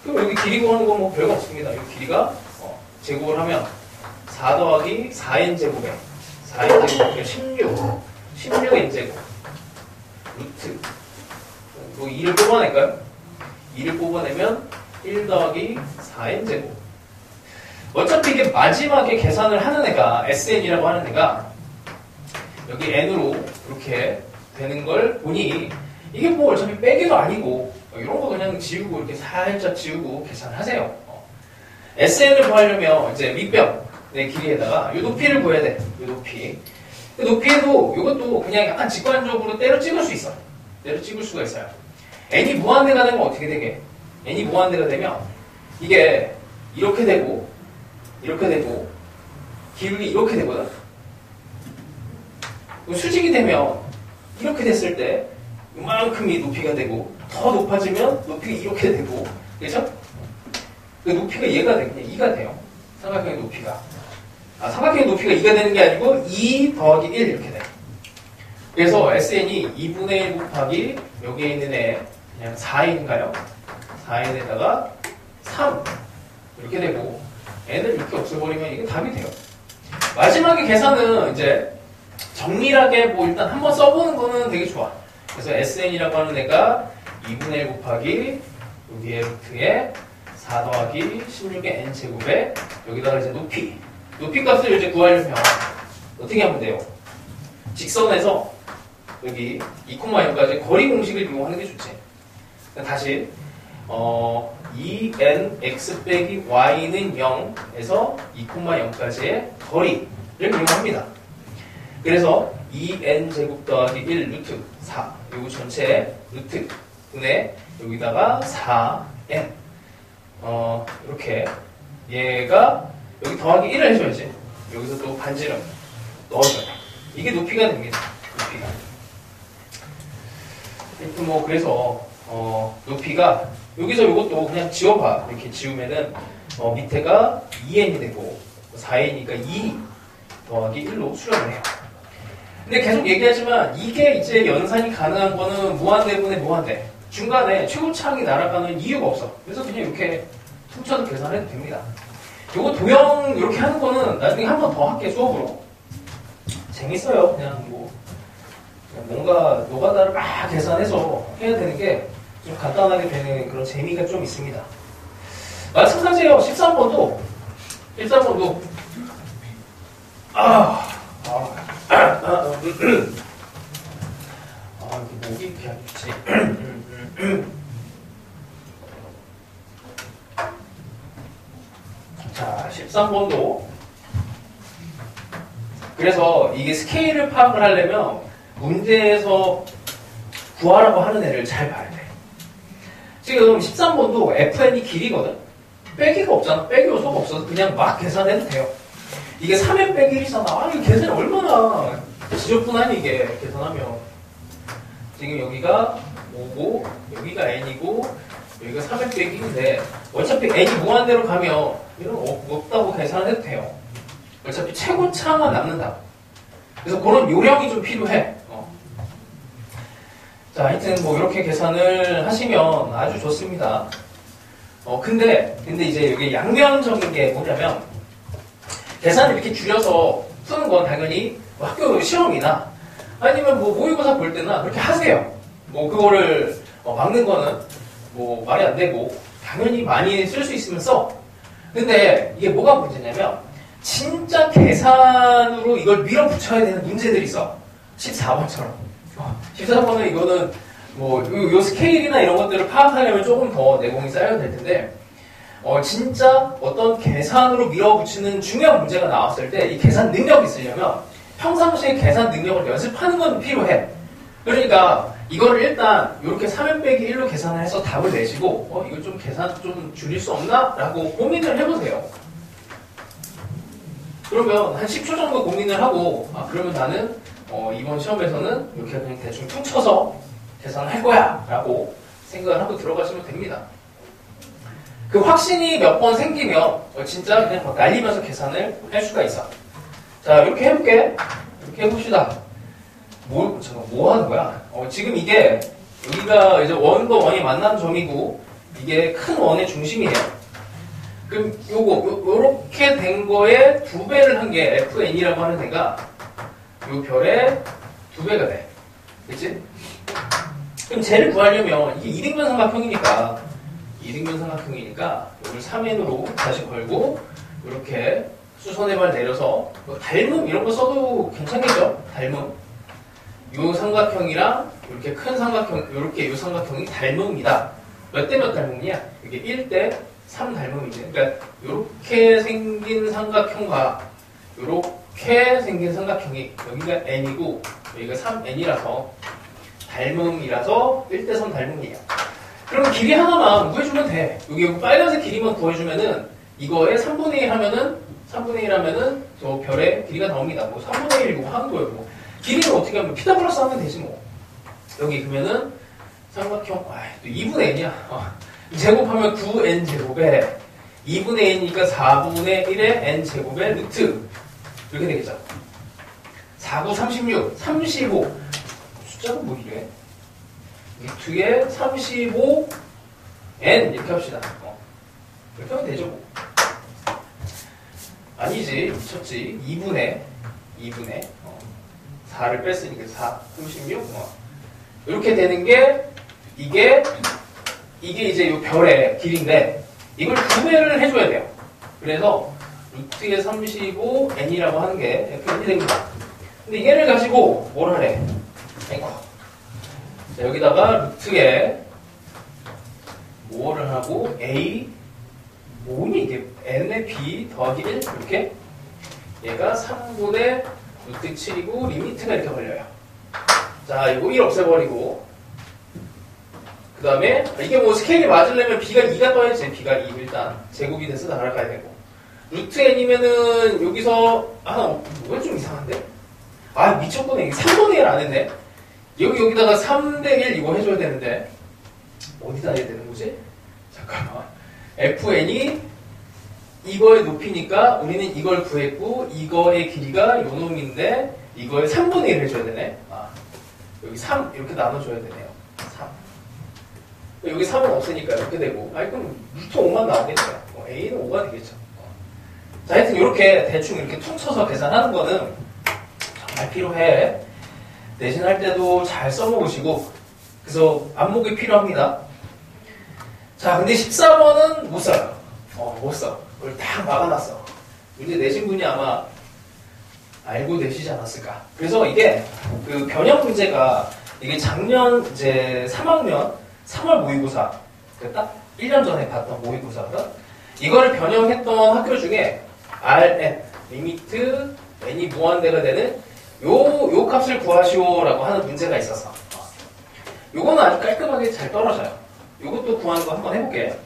그럼 여기 길이 구하는 건 뭐 별거 없습니다. 여기 길이가 제곱을 하면 4 더하기 4n 제곱에 4n 제곱이면 16n 제곱 루트 뭐 2를 뽑아낼까요? 2를 뽑아내면 1 더하기 4n 제곱. 어차피 이게 마지막에 계산을 하는 애가 SN이라고 하는 애가 여기 n으로 이렇게 되는 걸 보니 이게 뭐 어차피 빼기도 아니고 이런 거 그냥 지우고 이렇게 살짝 지우고 계산하세요. SN을 구하려면 이제 밑변의 길이에다가 이 높이를 구해야 돼. 이 높이. 그 높이에도 이것도 그냥 약간 직관적으로 때려 찍을 수 있어. 때려 찍을 수가 있어요. n이 무한대가 되면 어떻게 되게? n이 무한대가 되면 이게 이렇게 되고 기울기 이렇게 되거든. 수직이 되면 이렇게 됐을 때 이만큼이 높이가 되고 더 높아지면 높이가 이렇게 되고, 그죠? 그 높이가 얘가 되면 2가 돼요. 삼각형의 높이가. 삼각형의 높이가 2가 되는 게 아니고 2 더하기 1 이렇게 돼요. 그래서 SN이 2분의 1 곱하기 여기에 있는 애 그냥 4인가요? 4인에다가 3 이렇게 되고 n을 이렇게 없애버리면 이게 답이 돼요. 마지막에 계산은 이제 정밀하게 뭐 일단 한번 써보는 거는 되게 좋아. 그래서 SN이라고 하는 애가 2분의 1 곱하기 여기에 루트에 4 더하기 16의 n제곱에 여기다가 이제 높이 값을 이제 구하려면 어떻게 하면 돼요? 직선에서 여기 2,0까지 거리 공식을 이용하는 게 좋지. 다시 2nx 빼기 y는 0에서 2,0까지의 거리를 이용합니다. 그래서 2n제곱 더하기 1 루트 4 요거 전체 루트 분의 여기다가 4n 이렇게 얘가 여기 더하기 1을 해줘야지. 여기서 또 반지름 넣어줘야 돼. 이게 높이가 됩니다. 높이가. 뭐 그래서 높이가 여기서 이것도 그냥 지워봐. 이렇게 지우면은 밑에가 2n이 되고 4n이니까 2 더하기 1로 수렴을 해요. 근데 계속 얘기하지만 이게 이제 연산이 가능한 거는 무한대분의 무한대. 중간에 최고차항이 날아가는 이유가 없어. 그래서 그냥 이렇게 퉁쳐서 계산해도 됩니다. 요거 도형 이렇게 하는 거는 나중에 한 번 더 할게, 수업으로. 재밌어요. 그냥 뭐 뭔가 노가다를 막 계산해서 해야 되는 게 좀 간단하게 되는 그런 재미가 좀 있습니다. 마찬가지예요. 13번도 이게 목이 이렇게 안 좋지. 자, 13번도. 그래서 이게 스케일을 파악을 하려면 문제에서 구하라고 하는 애를 잘 봐야 돼. 지금 13번도 FN이 길이거든? 빼기가 없잖아. 빼기 요소가 없어서 그냥 막 계산해도 돼요. 이게 3n 빼기 1이잖아. 이거 계산이 얼마나 지저분하니 이게 계산하면. 지금 여기가 5고 여기가 n이고 여기가 3n 빼기 1인데 어차피 n이 무한대로 가면 이런 없다고 계산해도 돼요. 어차피 최고차만 남는다. 그래서 그런 요령이 좀 필요해. 자, 하여튼 뭐 이렇게 계산을 하시면 아주 좋습니다. 근데 이제 여기 양면적인 게 뭐냐면 계산을 이렇게 줄여서 푸는 건 당연히 뭐 학교 시험이나 아니면 뭐 모의고사 볼 때나 그렇게 하세요. 뭐 그거를 막는 거는 뭐 말이 안 되고 당연히 많이 쓸 수 있으면 써. 근데 이게 뭐가 문제냐면 진짜 계산으로 이걸 밀어붙여야 되는 문제들이 있어. 14번처럼. 14번은 이거는 뭐 요 스케일이나 이런 것들을 파악하려면 조금 더 내공이 쌓여야 될 텐데 진짜 어떤 계산으로 밀어붙이는 중요한 문제가 나왔을 때 이 계산 능력이 있으려면 평상시에 계산 능력을 연습하는 건 필요해. 그러니까 이거를 일단 이렇게 3n 빼기 1로 계산을 해서 답을 내시고 이거 좀 계산 좀 줄일 수 없나? 라고 고민을 해보세요. 그러면 한 10초 정도 고민을 하고 그러면 나는 이번 시험에서는 이렇게 그냥 대충 퉁쳐서 계산을 할 거야 라고 생각을 하고 들어가시면 됩니다. 그 확신이 몇 번 생기면 진짜 그냥 막 날리면서 계산을 할 수가 있어. 자, 이렇게 해볼게. 이렇게 해봅시다. 뭐 하는 거야? 지금 이게 여기가 이제 원과 원이 만난 점이고 이게 큰 원의 중심이에요. 그럼 요렇게 된 거에 2배를 한 게 FN이라고 하는 애가 요 별의 2배가 돼. 그치? 그럼 쟤를 구하려면 이게 이등변 삼각형이니까 이걸 3n으로 다시 걸고 이렇게 수선의 내려서 닮음 이런 거 써도 괜찮겠죠? 닮음. 요 삼각형이랑 이렇게 큰 삼각형, 이렇게 요 삼각형이 닮음이다. 몇 대 몇 닮음이냐? 이게 1대 3 닮음이지. 그러니까 이렇게 생긴 삼각형과 이렇게 생긴 삼각형이 여기가 n이고 여기가 3n이라서 닮음이라서 1대 3 닮음이에요. 그럼 길이 하나만 구해주면 돼. 여기 빨간색 길이만 구해주면은 이거에 3분의 1 하면은 3분의 1 하면은 저 별의 길이가 나옵니다. 뭐 3분의 1 뭐 하는 거예요. 뭐 길이는 어떻게 하면 피타고라스 하면 되지 뭐. 여기 그러면은 삼각형, 또 2분의 n이야. 제곱하면 9n 제곱에 2분의 n이니까 4분의 1의 n 제곱의 루트. 이렇게 되겠죠. 4, 9, 36, 35. 숫자가 뭐 이래? 루트에 35, n. 이렇게 합시다. 이렇게 하면 되죠, 뭐. 아니지, 미쳤지. 2분의 4를 뺐으니까 4, 36. 이렇게 되는 게, 이게 이제 이 별의 길인데, 이걸 2배를 해줘야 돼요. 그래서, 루트에 35, n이라고 하는 게 n이 됩니다. 근데 얘를 가지고, 뭘 하래? 자, 여기다가 루트에, 뭐를 하고, a, 뭐니 이게? n의 b 더하기 1? 이렇게? 얘가 3분의 루트 7이고, 리미트가 이렇게 걸려요. 자, 이거 1 없애버리고, 그 다음에, 이게 뭐 스케일이 맞으려면 b가 2가 떠야지. b가 2 일단. 제곱이 돼서 날아가야 되고. 루트 n이면은, 여기서, 뭐가 좀 이상한데? 미쳤구나. 이게 3분의 1 안 했네. 여기다가 3대 1 이거 해줘야 되는데. 어디다 해야 되는 거지? 잠깐만. fn이 이거의 높이니까 우리는 이걸 구했고, 이거의 길이가 요 놈인데, 이거의 3분의 1 해줘야 되네. 여기 3 이렇게 나눠줘야 되네요. 3. 여기 3은 없으니까 이렇게 되고, 그럼 루트 5만 나오겠죠. a는 5가 되겠죠. 자, 하여튼 이렇게 대충 이렇게 퉁쳐서 계산하는 거는 정말 필요해. 내신할 때도 잘 써먹으시고, 그래서 안목이 필요합니다. 자, 근데 14번은 못 써요. 못 써. 그걸 딱 막아놨어. 근데 내신 분이 아마 알고 내시지 않았을까. 그래서 이게 그 변형 문제가 이게 작년 이제 3학년 3월 모의고사 딱 1년 전에 봤던 모의고사거든. 이거를 변형했던 학교 중에 Rn 리미트 n이 무한대가 되는 요 값을 구하시오라고 하는 문제가 있었어. 요거는 아주 깔끔하게 잘 떨어져요. 요것도 구하는 거 한번 해볼게.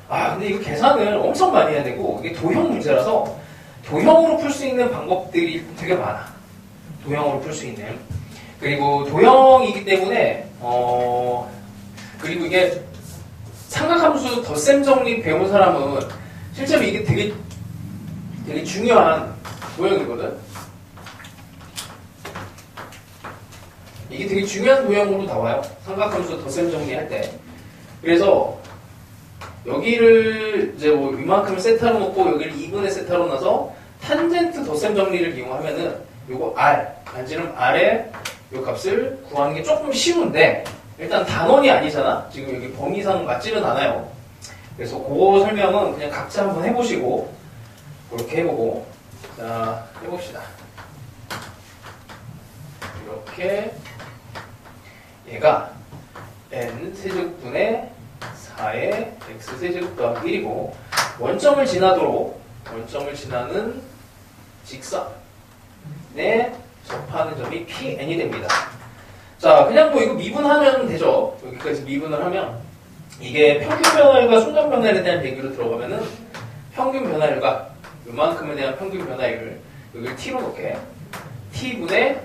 근데 이거 계산을 엄청 많이 해야 되고, 이게 도형 문제라서 도형으로 풀 수 있는 방법들이 되게 많아. 도형으로 풀 수 있는. 그리고 도형이기 때문에, 그리고 이게 삼각함수 덧셈 정리 배운 사람은 실제로 이게 되게 중요한 도형이거든. 이게 되게 중요한 도형으로 나와요. 삼각함수 덧셈 정리할 때. 그래서 여기를 이제 뭐 이만큼을 세타로 놓고 여기를 2분의 세타로 놔서 탄젠트 덧셈 정리를 이용하면은 요거 R, 반지름 R의 요 값을 구하는 게 조금 쉬운데 일단 단원이 아니잖아. 지금 여기 범위상 맞지는 않아요. 그래서 그거 설명은 그냥 각자 한번 해보시고 그렇게 해보고 자 해봅시다. 이렇게 얘가 n 세제곱분의 4의 x 세제곱 더하기 1이고 원점을 지나는 직선에 접하는 점이 Pn이 됩니다. 자, 그냥 뭐 이거 미분하면 되죠. 여기까지 미분을 하면 이게 평균 변화율과 순간 변화율에 대한 얘기로 들어가면은 평균 변화율과 요만큼에 대한 평균 변화율을 여기를 t로 놓게 t분의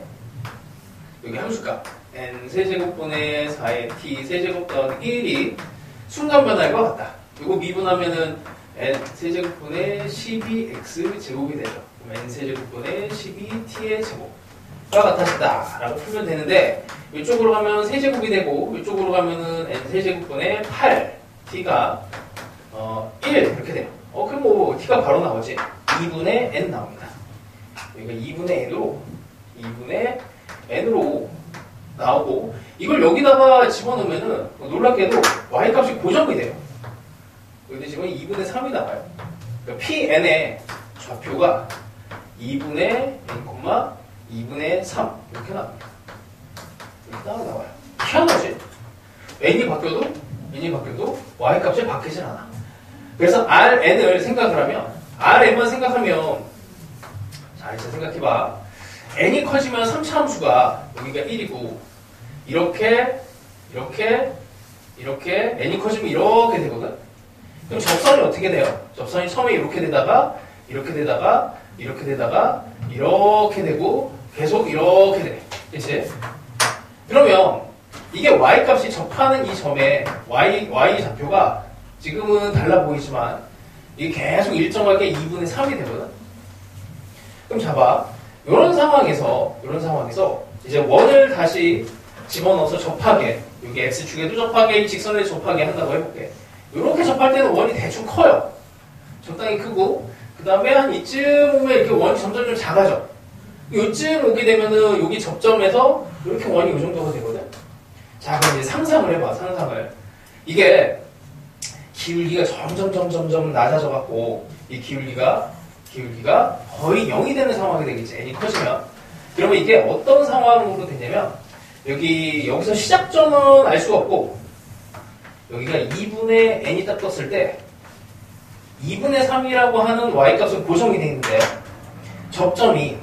여기 함수값 n 세제곱분의 4의 t 세제곱 더하기 1이 순간 변화율과 같다. 이거 미분하면은 n 세제곱분의 12x 제곱이 되죠. 그럼 n 세제곱분의 12t의 제곱과 같아진다 라고 풀면 되는데 이쪽으로 가면 세제곱이 되고 이쪽으로 가면은 n 세제곱분의 8t가 1 이렇게 돼요. 그럼 뭐 t가 바로 나오지. 2분의 n 나옵니다. 여기가 2분의 n으로 나오고 이걸 여기다가 집어넣으면은 놀랍게도 y값이 고정이 돼요. 근데 지금 2분의 3이 나와요. 그러니까 pn의 좌표가 2분의 n, 2분의 3 이렇게 나옵니다. 이렇게 딱 나와요. 희한하지? n이 바뀌어도 y값이 바뀌진 않아. 그래서 rn을 생각을 하면 rn만 생각하면 자 이제 생각해봐. n이 커지면 3차 함수가 여기가 1이고 이렇게 n이 커지면 이렇게 되거든. 그럼 접선이 어떻게 돼요? 접선이 처음에 이렇게 되다가 이렇게 되고 계속 이렇게 돼. 그치? 그러면 이게 y값이 접하는 이 점에 y 좌표가 지금은 달라 보이지만 이게 계속 일정하게 2분의 3이 되거든. 그럼 잡아. 이런 상황에서 이제 원을 다시 집어넣어서 접하게, 여기 x축에도 접하게, 이 직선에 접하게 한다고 해볼게. 이렇게 접할 때는 원이 대충 커요. 적당히 크고, 그 다음에 한 이쯤 오면 이렇게 원이 점점 좀 작아져. 이쯤 오게 되면은 여기 접점에서 이렇게 원이 이 정도가 되거든. 자, 그럼 이제 상상을 해봐, 상상을. 이게 기울기가 점점 낮아져갖고, 이 기울기가 거의 0이 되는 상황이 되겠지, n이 커지면. 그러면 이게 어떤 상황으로 되냐면, 여기서 시작점은 알 수가 없고, 여기가 2분의 n이 딱 떴을 때, 2분의 3이라고 하는 y값은 고정이 되어 있는데, 접점이,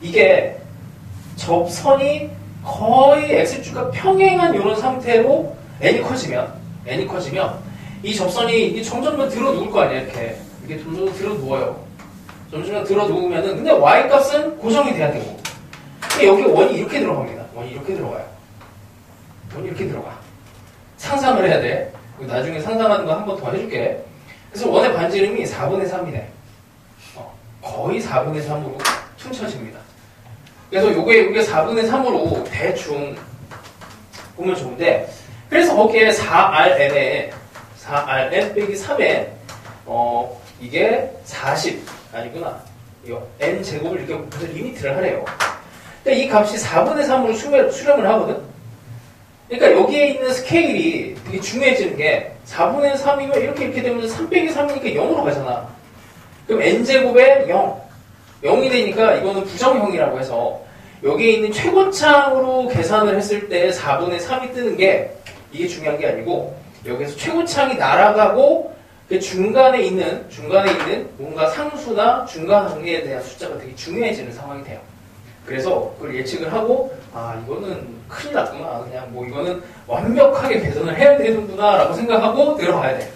이게 접선이 거의 x축과 평행한 이런 상태로 n이 커지면, 이 접선이 점점 더 들어 누울 거 아니야, 이렇게 점점 들어 누워요. 점점 들어 누우면은, 근데 y값은 고정이 돼야 되고, 근데 여기 원이 이렇게 들어갑니다. 원이 이렇게 들어가요. 원이 이렇게 들어가. 상상을 해야 돼. 나중에 상상하는 거 한 번 더 해줄게. 그래서 원의 반지름이 4분의 3이네. 거의 4분의 3으로 퉁쳐집니다. 그래서 요게 4분의 3으로 대충 보면 좋은데, 그래서 거기에 4rn 빼기 3에, 이게 40, 아니구나. 이거 n제곱을 이렇게 무슨 리미트를 하래요. 근데 이 값이 4분의 3으로 수렴을 하거든? 그러니까 여기에 있는 스케일이 되게 중요해지는 게 4분의 3이면 이렇게 되면서 3 빼기 3이니까 0으로 가잖아. 그럼 n제곱에 0이 되니까 이거는 부정형이라고 해서 여기에 있는 최고창으로 계산을 했을 때 4분의 3이 뜨는 게 이게 중요한 게 아니고 여기서 최고창이 날아가고 그 중간에 있는 뭔가 상수나 중간항에 대한 숫자가 되게 중요해지는 상황이 돼요. 그래서 그걸 예측을 하고 이거는 큰일 났구나. 그냥 뭐 이거는 완벽하게 계산을 해야 되는구나 라고 생각하고 들어가야 돼.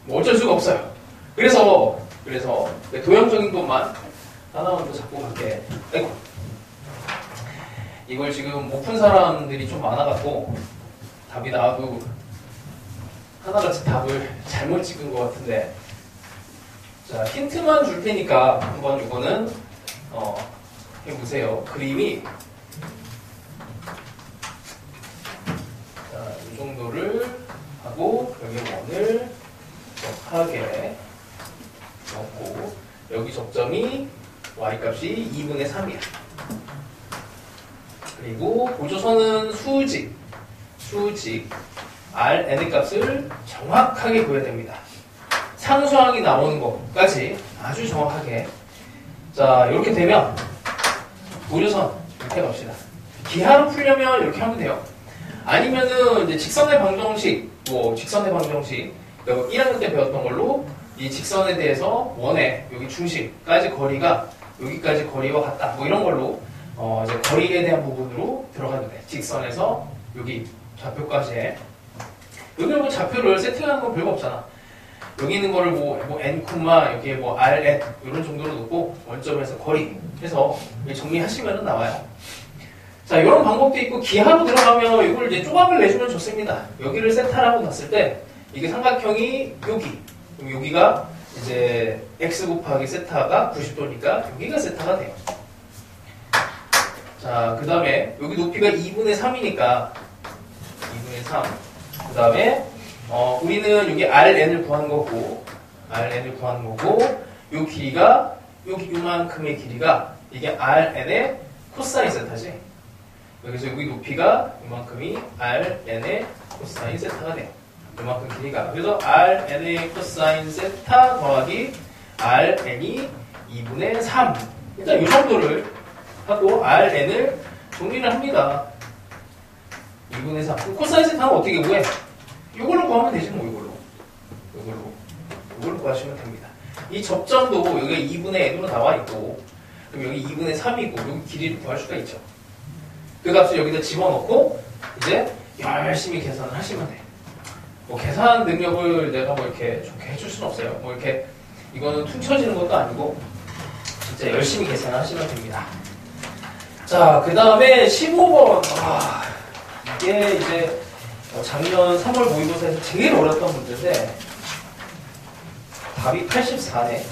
뭐 어쩔 수가 없어요. 그래서 도형적인 것만 하나만 더 잡고 갈게. 아이고. 이걸 지금 못 푼 사람들이 좀 많아갖고 답이 나와도 하나같이 답을 잘못 찍은 것 같은데, 자, 힌트만 줄 테니까 한번 이거는 해보세요. 그림이 자, 이 정도를 하고 여기 원을 접하게 넣고 여기 접점이 y값이 2분의 3이야. 그리고 보조선은 수직 rn의 값을 정확하게 구해야 됩니다. 상수항이 나오는 것까지 아주 정확하게. 자, 이렇게 되면 보조선 이렇게 갑시다. 기하로 풀려면 이렇게 하면 돼요. 아니면은 이제 직선의 방정식, 1학년 때 배웠던 걸로 이 직선에 대해서 원의 여기 중심까지 거리가 여기까지 거리와 같다. 뭐 이런 걸로 이제 거리에 대한 부분으로 들어가도 돼. 직선에서 여기 좌표까지. 여기 뭐 좌표를 세팅하는 건 별거 없잖아. 여기 있는 거를 뭐 n, 여기에 뭐 rn 이런 정도로 놓고 원점에서 거리 해서 정리하시면 나와요. 자, 이런 방법도 있고 기하로 들어가면 이걸 이제 조각을 내주면 좋습니다. 여기를 세타라고 놨을 때 이게 삼각형이 여기가 이제 x 곱하기 세타가 90도니까 여기가 세타가 돼요. 자, 그 다음에 여기 높이가 2분의 3이니까 2분의 3. 그 다음에 우리는 여기 rn을 구한 거고 요 길이가 요만큼의 길이가 이게 rn의 코사인 세타지. 그래서 여기 높이가 요만큼이 rn의 코사인 세타가 돼요. 요만큼 길이가. 그래서 rn의 코사인 세타 더하기 rn이 2분의 3. 일단 이 정도를 하고 rn을 정리를 합니다. 2분의 3. 코사인 세타는 어떻게 구해? 이걸로 구하면 되지 뭐. 이걸로 구하시면 됩니다. 이 접점도 여기가 2분의 n으로 나와 있고, 그럼 여기 2분의 3이고 여기 길이를 구할 수가 있죠. 그 값을 여기다 집어넣고 이제 열심히 계산을 하시면 돼. 뭐 계산 능력을 내가 뭐 이렇게 좋게 해줄 수는 없어요. 뭐 이렇게 이거는 퉁쳐지는 것도 아니고 진짜 열심히 계산을 하시면 됩니다. 자, 그 다음에 15번. 이게 이제 작년 3월 모의고사에서 제일 어려웠던 문제인데 답이 84네.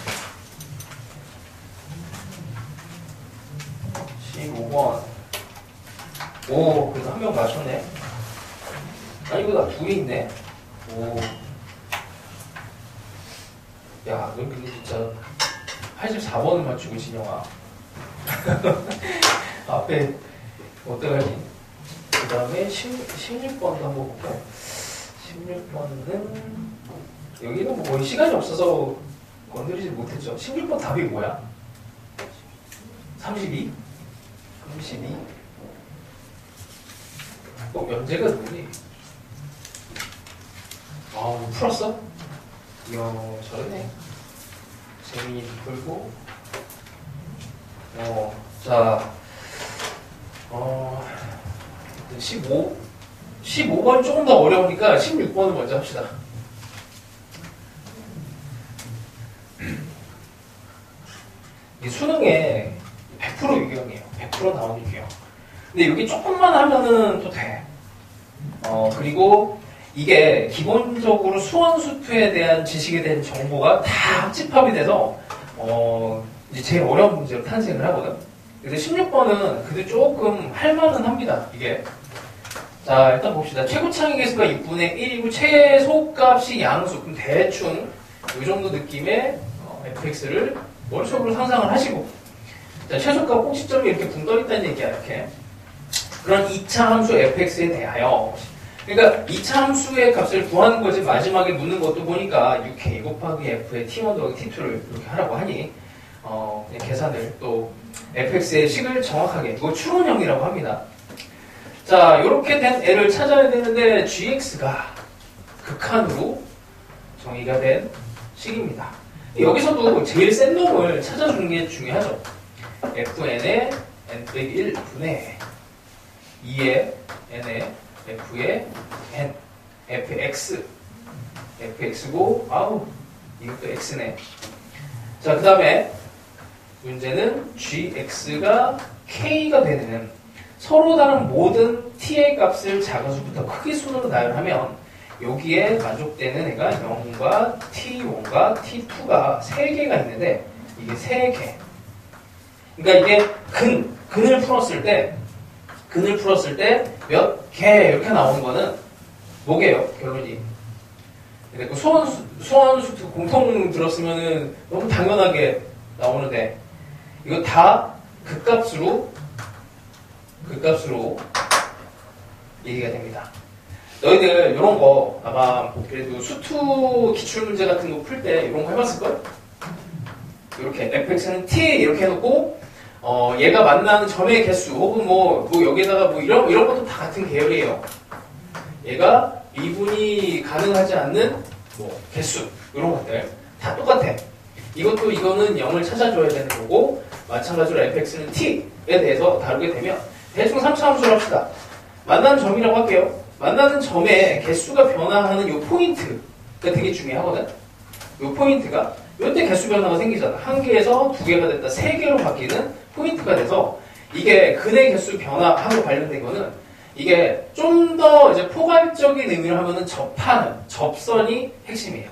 15번. 오, 그래도 한 명 맞췄네. 아니, 이거 나 두 개 있네. 오. 야, 넌 근데 진짜 84번을 맞추고, 진영아. 앞에, 어떡하지? 그 다음에 16번도 한번 볼까? 16번은, 여기는 뭐 거의 시간이 없어서 건드리지 못했죠. 16번 답이 뭐야? 32? 32? 연재가 누구니? 아, 풀었어? 이야, 잘했네. 재민이 풀고. 자, 15번 조금 더 어려우니까 16번을 먼저 합시다. 이 수능에 100% 유형이에요. 100% 나오는 유형. 근데 여기 조금만 하면은 또 돼. 그리고 이게 기본적으로 수원수투에 대한 지식에 대한 정보가 다 합집합이 돼서 이제 제일 어려운 문제로 탄생을 하거든. 그래서 16번은 그래도 조금 할만은 합니다. 이게. 자, 일단 봅시다. 최고 창의 개수가 6분의 1이고 최소값이 양수. 그럼 대충 이 정도 느낌의 fx를 머릿속으로 상상을 하시고, 자, 최소값 꼭지점이 이렇게 붕 떠있다는 얘기야. 이렇게. 그런 2차 함수 fx에 대하여, 그러니까 2차 함수의 값을 구하는 거지. 마지막에 묻는 것도 보니까 6k 곱하기 f의 t1 더하기 t2를 이렇게 하라고 하니 그냥 계산을 또 fx의 식을 정확하게, 이거 추론형이라고 합니다. 자, 이렇게 된 애를 찾아야 되는데 gx가 극한으로 정의가 된 식입니다. 여기서도 제일 센 놈을 찾아주는 게 중요하죠. fn의 n-1분의 2의 n의 f의 n, fx고, 아우, 이것도 x네. 자, 그 다음에 문제는 gx가 k가 되는 서로 다른 모든 t의 값을 작은수부터 크기순으로 나열하면 여기에 만족되는 애가 0과 t1과 t2가 3개가 있는데 이게 3개. 그러니까 이게 근을 풀었을 때 몇 개 이렇게 나오는 거는 뭐게요? 결론이. 근데 수원수투 공통 들었으면은 너무 당연하게 나오는데 이거 다 극값으로 얘기가 됩니다. 너희들 이런 거 아마 그래도 수투 기출문제 같은 거 풀 때 이런 거 해봤을걸? 이렇게 fx는 t 이렇게 해놓고 얘가 만나는 점의 개수 혹은 뭐 여기다가 뭐 이런 것도 다 같은 계열이에요. 얘가 미분이 가능하지 않는 뭐 개수 이런 것들 다 똑같아. 이거는 0을 찾아줘야 되는 거고 마찬가지로 fx는 t에 대해서 다루게 되면 대충 3차 함수를 합시다. 만나는 점이라고 할게요. 만나는 점의 개수가 변화하는 요 포인트가 되게 중요하거든. 요 포인트가 요때 개수 변화가 생기잖아. 1개에서 2개가 됐다 3개로 바뀌는 포인트가 돼서 이게 근의 개수 변화하고 관련된 거는 이게 좀 더 이제 포괄적인 의미를 하면은 접선이 핵심이에요.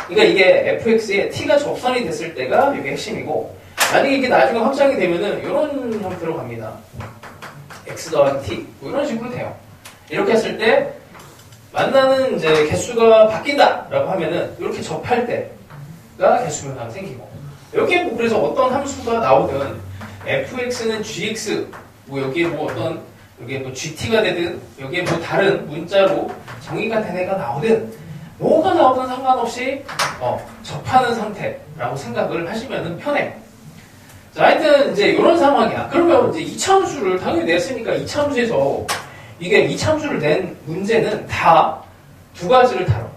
그러니까 이게 fx에 t가 접선이 됐을 때가 이게 핵심이고 만약에 이게 나중에 확장이 되면은 이런 형태로 갑니다. x 더하기 t 뭐 이런 식으로 돼요. 이렇게 했을 때 만나는 이제 개수가 바뀐다라고 하면은 이렇게 접할 때가 개수 변화가 생기고 이렇게 뭐 그래서 어떤 함수가 나오든 fx는 gx 뭐 여기에 뭐 어떤 여기에 뭐 gt가 되든 여기에 뭐 다른 문자로 정의가 된 애가 나오든 뭐가 나오든 상관없이 접하는 상태라고 생각을 하시면은 편해요. 자, 하여튼 이제 이런 상황이야. 그러면 이제 이차함수를 당연히 냈으니까 이차함수에서 이게 이차함수를 낸 문제는 다 두 가지를 다뤄.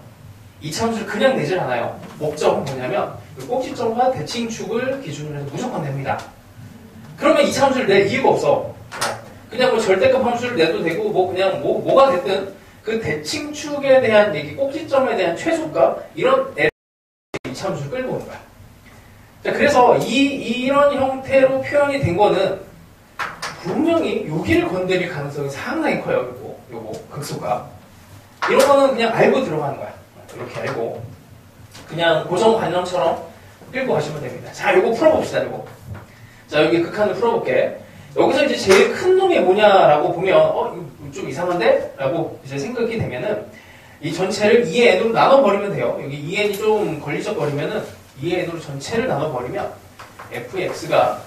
이차함수를 그냥 내질 않아요. 목적은 뭐냐면 꼭지점과 대칭축을 기준으로 해서 무조건 냅니다. 그러면 이차함수를 낼 이유가 없어. 그냥 뭐 절대값 함수를 내도 되고 뭐 그냥 뭐가 됐든 그 대칭축에 대한 얘기, 꼭지점에 대한 최소값 이런 이차함수를 끌고 오는 거야. 자, 그래서 이런 형태로 표현이 된 거는 분명히 여기를 건드릴 가능성이 상당히 커요. 그리고 요거 극소값. 이런 거는 그냥 알고 들어가는 거야. 이렇게 알고 그냥 고정관념처럼 끌고 가시면 됩니다. 자, 요거 풀어봅시다. 요거. 자, 여기 극한을 풀어볼게. 여기서 이제 제일 큰 놈이 뭐냐라고 보면 이거 좀 이상한데? 라고 이제 생각이 되면은 이 전체를 2의 n으로 나눠버리면 돼요. 여기 2n이 좀 걸리적거리면은 2의 n으로 전체를 나눠버리면 fx가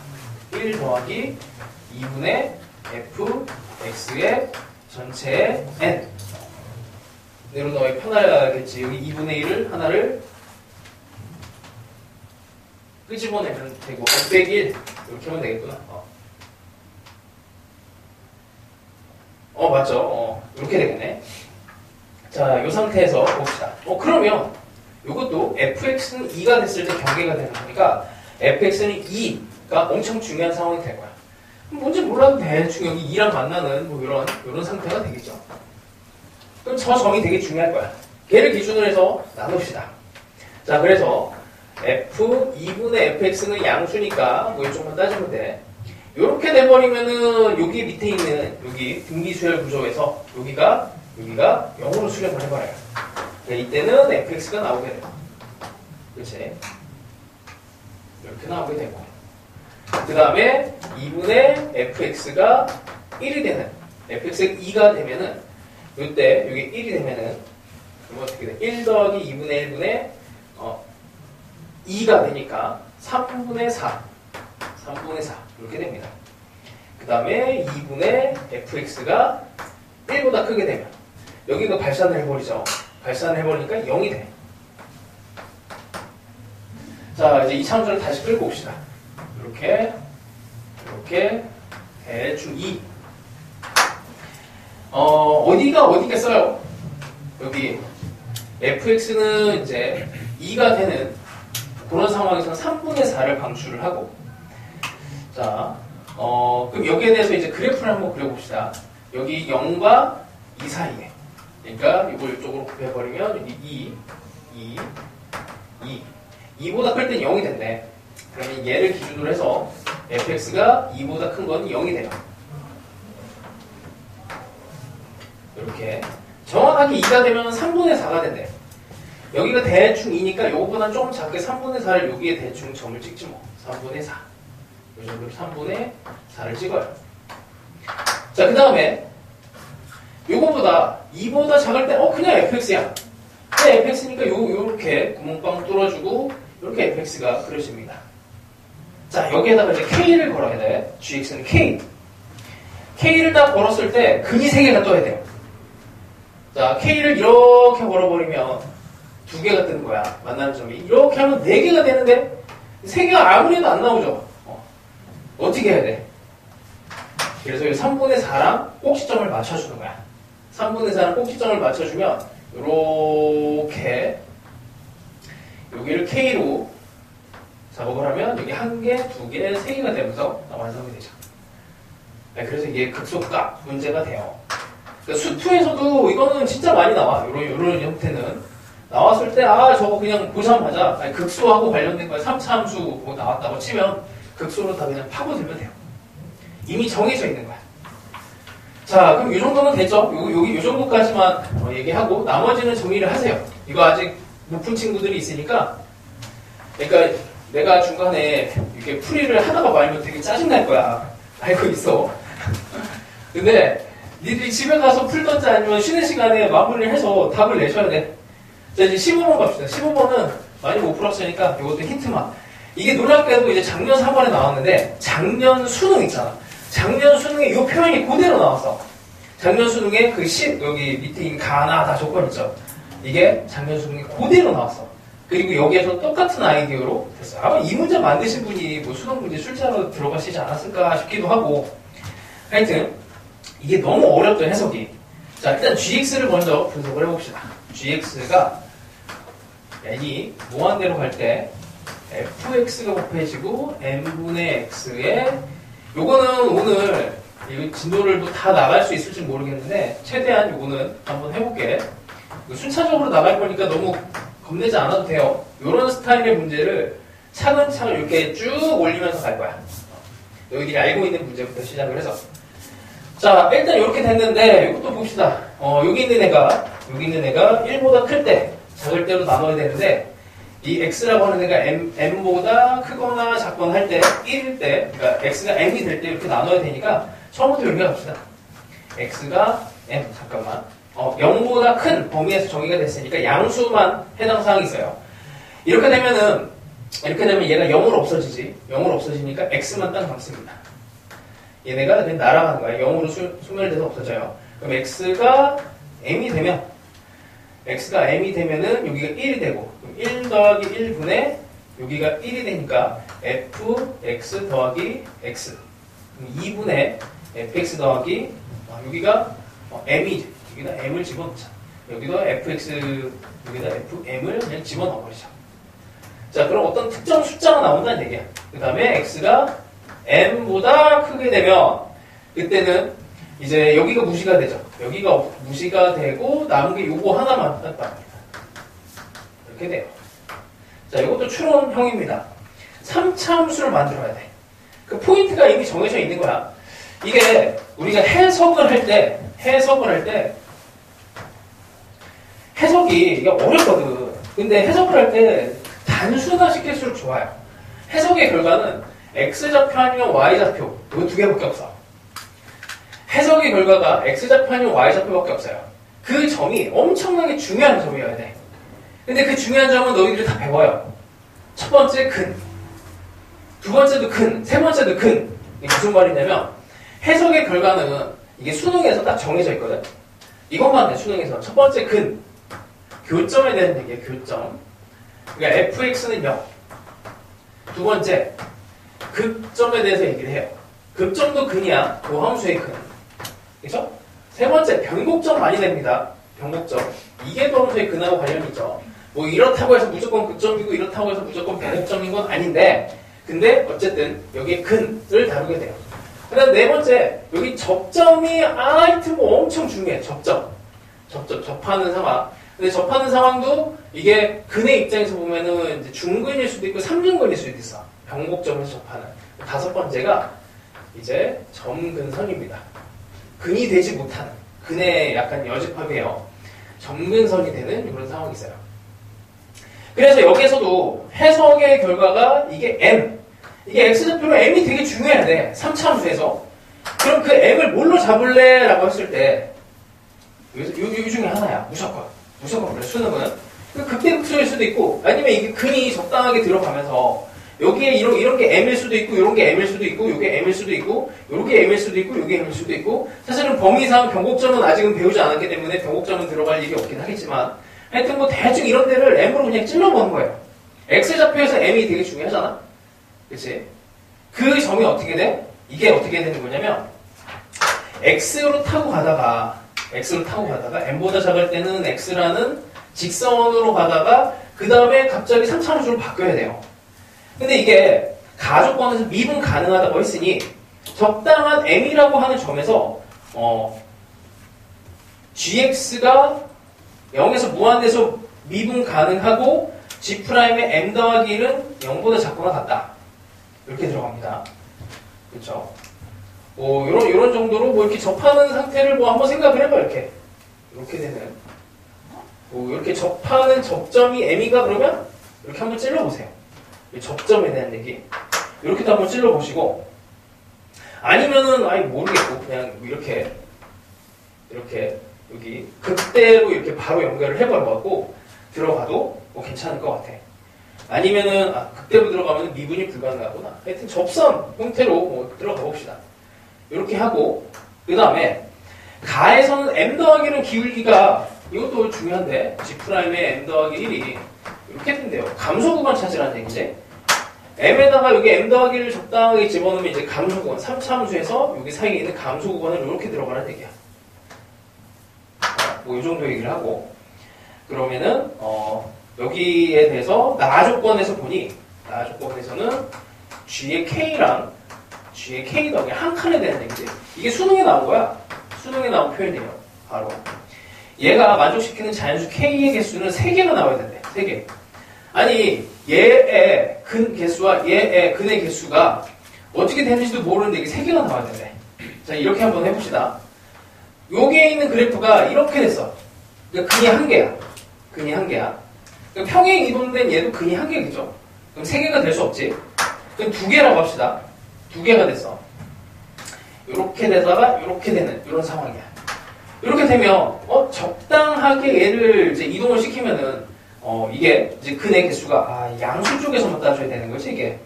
1 더하기 2분의 fx의 전체의 n 내로 넣어야 편하겠지. 여기 2분의 1을 하나를 끄집어내면 되고 n 빼기 1 이렇게 하면 되겠구나. 맞죠. 이렇게 되겠네. 자, 이 상태에서 봅시다. 그러면 이것도 fx는 2가 됐을 때 경계가 되는 거니까 fx는 2가 엄청 중요한 상황이 될 거야. 뭔지 몰라도 대충 여기 2랑 만나는 뭐 이런 상태가 되겠죠. 그럼 저 점이 되게 중요할 거야. 걔를 기준으로 해서 나눕시다. 자, 그래서 f 2분의 fx는 양수니까 뭐 이쪽만 따지면 돼. 요렇게 돼버리면은 여기 밑에 있는 여기 등기수열 구조에서 여기가 0으로 수렴을 해버려요. 이때는 fx가 나오게 돼요. 그치? 이렇게 나오게 되고 그 다음에 2분의 fx가 1이 되는 fx가 2가 되면은 요때 여기 1이 되면은 그럼 어떻게 돼? 1 더하기 2분의 1분의 2가 되니까 3분의 4 이렇게 됩니다. 그 다음에 2분의 fx가 1보다 크게 되면 여기가 발산을 해버리죠. 발산을 해버리니까 0이 돼. 자, 이제 이 참수를 다시 끌고 옵시다. 이렇게 대충 2 어디가 어디겠어요? 여기 fx는 이제 2가 되는 그런 상황에서는 3분의 4를 방출을 하고 자, 그럼 여기에 대해서 이제 그래프를 한번 그려봅시다. 여기 0과 2 사이에 그러니까 이걸 이쪽으로 곱해버리면 여기 2보다 클 땐 0이 된대. 그러면 얘를 기준으로 해서 fx가 2보다 큰 건 0이 돼요. 이렇게 정확하게 2가 되면 3분의 4가 된대. 여기가 대충 2니까 이거보다는 조금 작게 3분의 4를 여기에 대충 점을 찍지 뭐. 3분의 4. 이 정도로 3분의 4를 찍어요. 자, 그 다음에 요거보다 2보다 작을 때 그냥 fx야. 그냥 fx니까 요렇게 구멍빵 뚫어주고 이렇게 fx가 그려집니다. 자, 여기에다가 이제 k를 걸어야 돼. gx는 k를 딱 걸었을 때 근이 3개가 떠야 돼요. 자, k를 이렇게 걸어버리면 2개가 뜨는 거야. 만나는 점이. 이렇게 하면 4개가 되는데 3개가 아무리 해도 안 나오죠. 어떻게 해야 돼? 그래서 이 3분의 4랑 꼭지점을 맞춰주는 거야. 3분의 4랑 꼭지점을 맞춰주면 이렇게 여기를 k로 작업을 하면 여기 1개, 2개, 3개가 되면서 완성이 되죠. 그래서 이게 극소값 문제가 돼요. 그러니까 수투에서도 이거는 진짜 많이 나와. 이런 형태는 나왔을 때 저거 그냥 보자마자 극소하고 관련된 거에 3차 함수 뭐 나왔다고 치면 극소로 다 그냥 파고들면 돼요. 이미 정해져 있는 거야. 자, 그럼 이 정도는 됐죠? 여기 이 정도까지만 얘기하고 나머지는 정리를 하세요. 이거 아직 높은 친구들이 있으니까. 그러니까 내가 중간에 이렇게 풀이를 하다가 말면 되게 짜증날 거야. 알고 있어. 근데 니들이 집에 가서 풀던지 아니면 쉬는 시간에 마무리를 해서 답을 내셔야 돼. 자, 이제 15번 갑시다. 15번은 많이 못 풀었으니까 이것도 힌트만. 이게 놀랍게도 이제 작년 4번에 나왔는데 작년 수능 있잖아. 작년 수능에 이 표현이 그대로 나왔어. 작년 수능에 여기 밑에 있는 가나다 조건 있죠. 이게 작년 수능에 그대로 나왔어. 그리고 여기에서 똑같은 아이디어로 됐어요. 아마 이 문제 만드신 분이 뭐 수능 문제 출제하러 들어가시지 않았을까 싶기도 하고. 하여튼 이게 너무 어렵죠, 해석이. 자, 일단 gx를 먼저 분석을 해봅시다. gx가 n이 무한대로 갈 때 fx가 곱해지고 n분의 x에 요거는 오늘 이 진도를 다 나갈 수 있을지 모르겠는데 최대한 요거는 한번 해볼게. 순차적으로 나갈 거니까 너무 겁내지 않아도 돼요. 요런 스타일의 문제를 차근차근 이렇게 쭉 올리면서 갈 거야. 너희들이 알고 있는 문제부터 시작을 해서 자, 일단 이렇게 됐는데 이것도 봅시다. 여기 있는 애가 1보다 클 때, 작을 때로 나눠야 되는데 이 x라고 하는 애가 m보다 크거나 작거나 할 때 1일 때, 그러니까 x가 m이 될 때 이렇게 나눠야 되니까 처음부터 여기가 갑시다. x가 m, 잠깐만. 0보다 큰 범위에서 정의가 됐으니까 양수만 해당 사항이 있어요. 이렇게 되면 얘가 0으로 없어지지. 0으로 없어지니까 x만 딱 남습니다. 얘네가 그냥 날아가는 거야. 0으로 소멸돼서 없어져요. 그럼 x가 m이 되면은 여기가 1이 되고, 1 더하기 1분의 여기가 1이 되니까 fx 더하기 x. 2분의 fx 더하기 여기가 m이지. 여기다 m을 집어넣자. 여기도 fx, 여기다 fm을 그냥 집어넣어버리자. 자, 그럼 어떤 특정 숫자가 나온다는 얘기야. 그 다음에 x가 m보다 크게 되면 그때는 이제 여기가 무시가 되죠. 여기가 무시가 되고 남은 게 요거 하나만 땄답니다. 이렇게 돼요. 자, 이것도 추론형입니다. 3차 함수를 만들어야 돼. 그 포인트가 이미 정해져 있는 거야. 이게 우리가 해석을 할 때 해석이 이게 어렵거든. 근데 해석을 할 때 단순화시킬수록 좋아요. 해석의 결과는 X좌표 아니면 Y좌표, 이거 두 개밖에 없어. 해석의 결과가 X좌표 아니면 Y좌표밖에 없어요. 그 점이 엄청나게 중요한 점이어야 돼. 근데 그 중요한 점은 너희들이 다 배워요. 첫 번째 근, 두 번째도 근, 세 번째도 근. 이게 무슨 말이냐면 해석의 결과는 이게 수능에서 딱 정해져 있거든. 이것만 해, 수능에서. 첫 번째 근, 교점에 대한 얘기예요. 교점. 그러니까 fx는 0. 두 번째 극점에 대해서 얘기를 해요. 극점도 근이야. 도함수의 근. 그렇죠? 세 번째 변곡점 많이 됩니다. 변곡점. 이게 도함수의 근하고 관련이 있죠. 뭐 이렇다고 해서 무조건 극점이고 이렇다고 해서 무조건 변곡점인 건 아닌데, 근데 어쨌든 여기에 근을 다루게 돼요. 그다음 네 번째, 여기 접점이 하여튼 뭐 엄청 중요해. 접하는 상황. 근데 접하는 상황도 이게 근의 입장에서 보면은 이제 중근일 수도 있고 삼중근일 수도 있어. 변곡점에서 접하는. 다섯 번째가 이제 점근선입니다. 근이 되지 못하는, 근의 약간 여집합이에요. 점근선이 되는 이런 상황이 있어요. 그래서 여기에서도 해석의 결과가 이게 m. 이게 x좌표로 m이 되게 중요해야 돼. 3차 함수에서. 그럼 그 m을 뭘로 잡을래? 라고 했을 때 여기 중에 하나야. 무조건 그래. 수능은 극대극소일 수도 있고, 아니면 이게 근이 적당하게 들어가면서 여기에 이런 게 m일 수도 있고, 이런 게 m일 수도 있고, 요게 m일 수도 있고, 요게 m일 수도 있고, 요게 m일 수도 있고. 사실은 범위상 변곡점은 아직은 배우지 않았기 때문에 변곡점은 들어갈 일이 없긴 하겠지만, 하여튼 뭐 대충 이런 데를 m으로 그냥 찔러보는 거예요. x좌표에서 m이 되게 중요하잖아. 그치? 그 점이 어떻게 돼? 이게 어떻게 되는 거냐면 x로 타고 가다가 m보다 작을 때는 x라는 직선으로 가다가 그 다음에 갑자기 3차 함수로 바뀌어야 돼요. 근데 이게 가조건에서 미분 가능하다고 했으니 적당한 m이라고 하는 점에서 gx가 0에서 무한대에서 미분 가능하고 g'의 m 더하기 1은 0보다 작거나 같다. 이렇게 들어갑니다. 그렇죠? 요런 정도로 뭐 이렇게 접하는 상태를 뭐 한번 생각을 해봐. 이렇게 되는 이렇게 접하는 접점이 m이가 그러면 이렇게 한번 찔러보세요. 접점에 대한 얘기 이렇게도 한번 찔러보시고, 아니면은 모르겠고 그냥 이렇게 여기 극대로 이렇게 바로 연결을 해버려갖고 들어가도 뭐 괜찮을 것 같아. 아니면은 극대로 들어가면 미분이 불가능하구나. 하여튼 접선 형태로 뭐 들어가 봅시다. 이렇게 하고, 그 다음에 가에서는 m 더하기는 기울기가, 이것도 중요한데 g'의 m 더하기 1이 이렇게 된대요. 감소 구간 찾으라는 얘기지. m에다가 여기 m 더하기를 적당하게 집어넣으면 이제 감소 구간, 3차 함수에서 여기 사이에 있는 감소 구간을 이렇게 들어가라는 얘기야. 뭐 이 정도 얘기를 하고, 그러면은 여기에 대해서 나조건에서 보니, 나조건에서는 g의 k랑 g의 k 더하기 한 칸에 대한 얘기지. 이게 수능에 나온 거야. 수능에 나온 표현이에요. 바로 얘가 만족시키는 자연수 k의 개수는 3개가 나와야 된대. 3개. 아니 얘의 근 개수와 얘의 근의 개수가 어떻게 되는지도 모르는데 이게 3개가 나와야 된대. 자, 이렇게 한번 해봅시다. 여기에 있는 그래프가 이렇게 됐어. 그러니까 근이 한 개야. 근이 한 개야. 그러니까 평행 이동된 얘도 근이 한 개겠죠? 그럼 세 개가 될 수 없지. 그럼 두 개라고 합시다. 두 개가 됐어. 이렇게 되다가 이렇게 되는 이런 상황이야. 이렇게 되면 적당하게 얘를 이제 이동을 시키면은 이게 이제 근의 개수가 양수 쪽에서만 따져야 되는 거지. 이게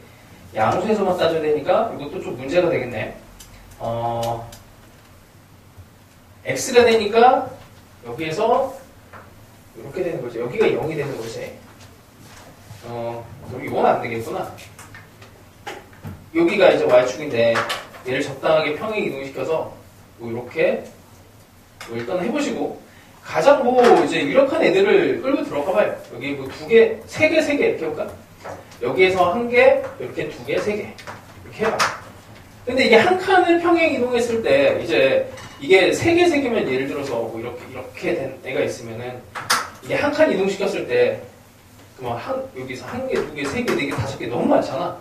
양수에서만 따져야 되니까 이것도 좀 문제가 되겠네. x가 되니까 여기에서 이렇게 되는 거지. 여기가 0이 되는 거지. 그럼 이건 안 되겠구나. 여기가 이제 y축인데 얘를 적당하게 평행 이동시켜서 뭐 이렇게 뭐 일단 해보시고 가장 이제 유력한 애들을 끌고 들어가 봐요. 여기 뭐 두 개, 세 개 이렇게 해볼까? 여기에서 한 개, 이렇게 두 개, 세 개 이렇게 해봐. 근데 이게 한 칸을 평행 이동했을 때 이제 이게 세 개면 예를 들어서 뭐 이렇게 된 애가 있으면은 이게 한 칸 이동시켰을 때 그만 여기서 한 개, 두 개, 세 개, 네 개, 다섯 개 너무 많잖아.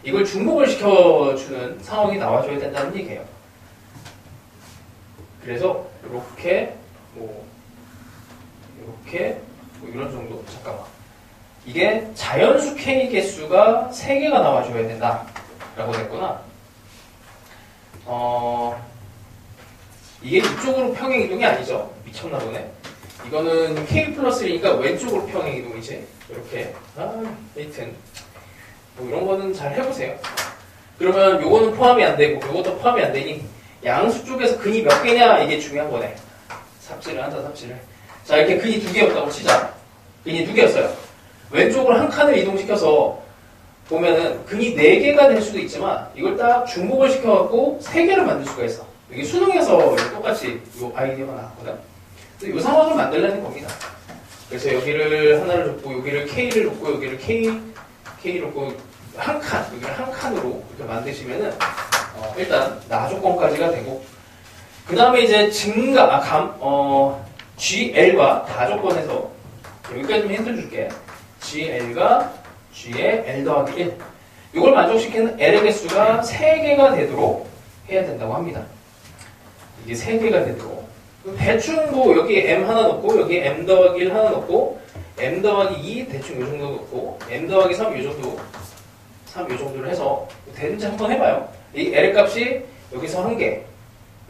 이걸 중복을 시켜주는 상황이 나와줘야 된다는 얘기예요. 그래서 이렇게 뭐 이런 정도. 잠깐만. 이게 자연수 K 개수가 3개가 나와줘야 된다 라고 됐구나. 이게 이쪽으로 평행 이동이 아니죠. 미쳤나 보네. 이거는 K 플러스 1이니까 왼쪽으로 평행 이동이지. 이렇게. 하여튼 뭐 이런 거는 잘 해보세요. 그러면 요거는 포함이 안 되고 요것도 포함이 안 되니 양수 쪽에서 근이 몇 개냐 이게 중요한 거네. 삽질을 한다, 삽질을. 자, 이렇게 근이 두 개였다고 치자. 근이 두 개였어요. 왼쪽으로 한 칸을 이동시켜서 보면은 근이 4개가 될 수도 있지만 이걸 딱 중복을 시켜갖고 3개를 만들 수가 있어. 이게 수능에서 똑같이 이 아이디어가 나왔거든. 이 상황을 만들려는 겁니다. 그래서 여기를 하나를 놓고 여기를 K를 놓고 여기를 K를 놓고 한 칸, 여기를 한 칸으로 이렇게 만드시면은 일단 나 조건까지가 되고 그 다음에 이제 GL과 다 조건에서 여기까지 좀 힌트 줄게. GL과 G의 L 더하기 1 이걸 만족시키는 L의 개수가 3개가 되도록 해야 된다고 합니다. 이게 3개가 되도록 대충 뭐 여기 M 하나 넣고 여기 M 더하기 1 하나 넣고 M 더하기 2 대충 요 정도 넣고 M 더하기 3 요 정도 3 요 정도를 해서 되는지 한번 해봐요. 이 L 값이 여기서 1개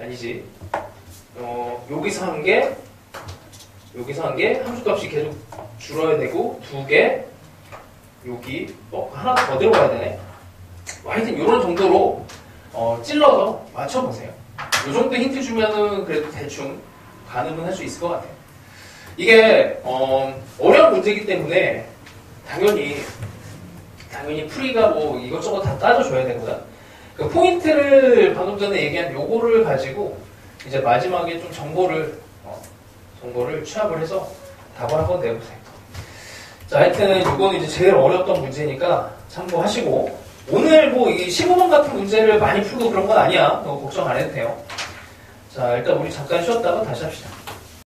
아니지 여기서 1개 여기서 1개 함수값이 계속 줄어야 되고 2개 여기 하나 더 들어가야 되네. 하여튼 이런 정도로 찔러서 맞춰보세요. 이 정도 힌트 주면은 그래도 대충 가늠은 할 수 있을 것 같아요. 이게 어려운 문제이기 때문에 당연히 풀이가 뭐 이것저것 다 따져줘야 되거든. 그 포인트를 방금 전에 얘기한 요거를 가지고 이제 마지막에 좀 정보를 취합을 해서 답을 한번 내보세요. 자, 하여튼 요거는 이제 제일 어려웠던 문제니까 참고하시고 오늘 뭐 이 15번 같은 문제를 많이 풀고 그런 건 아니야. 너무 걱정 안 해도 돼요. 자, 일단 우리 잠깐 쉬었다가 다시 합시다.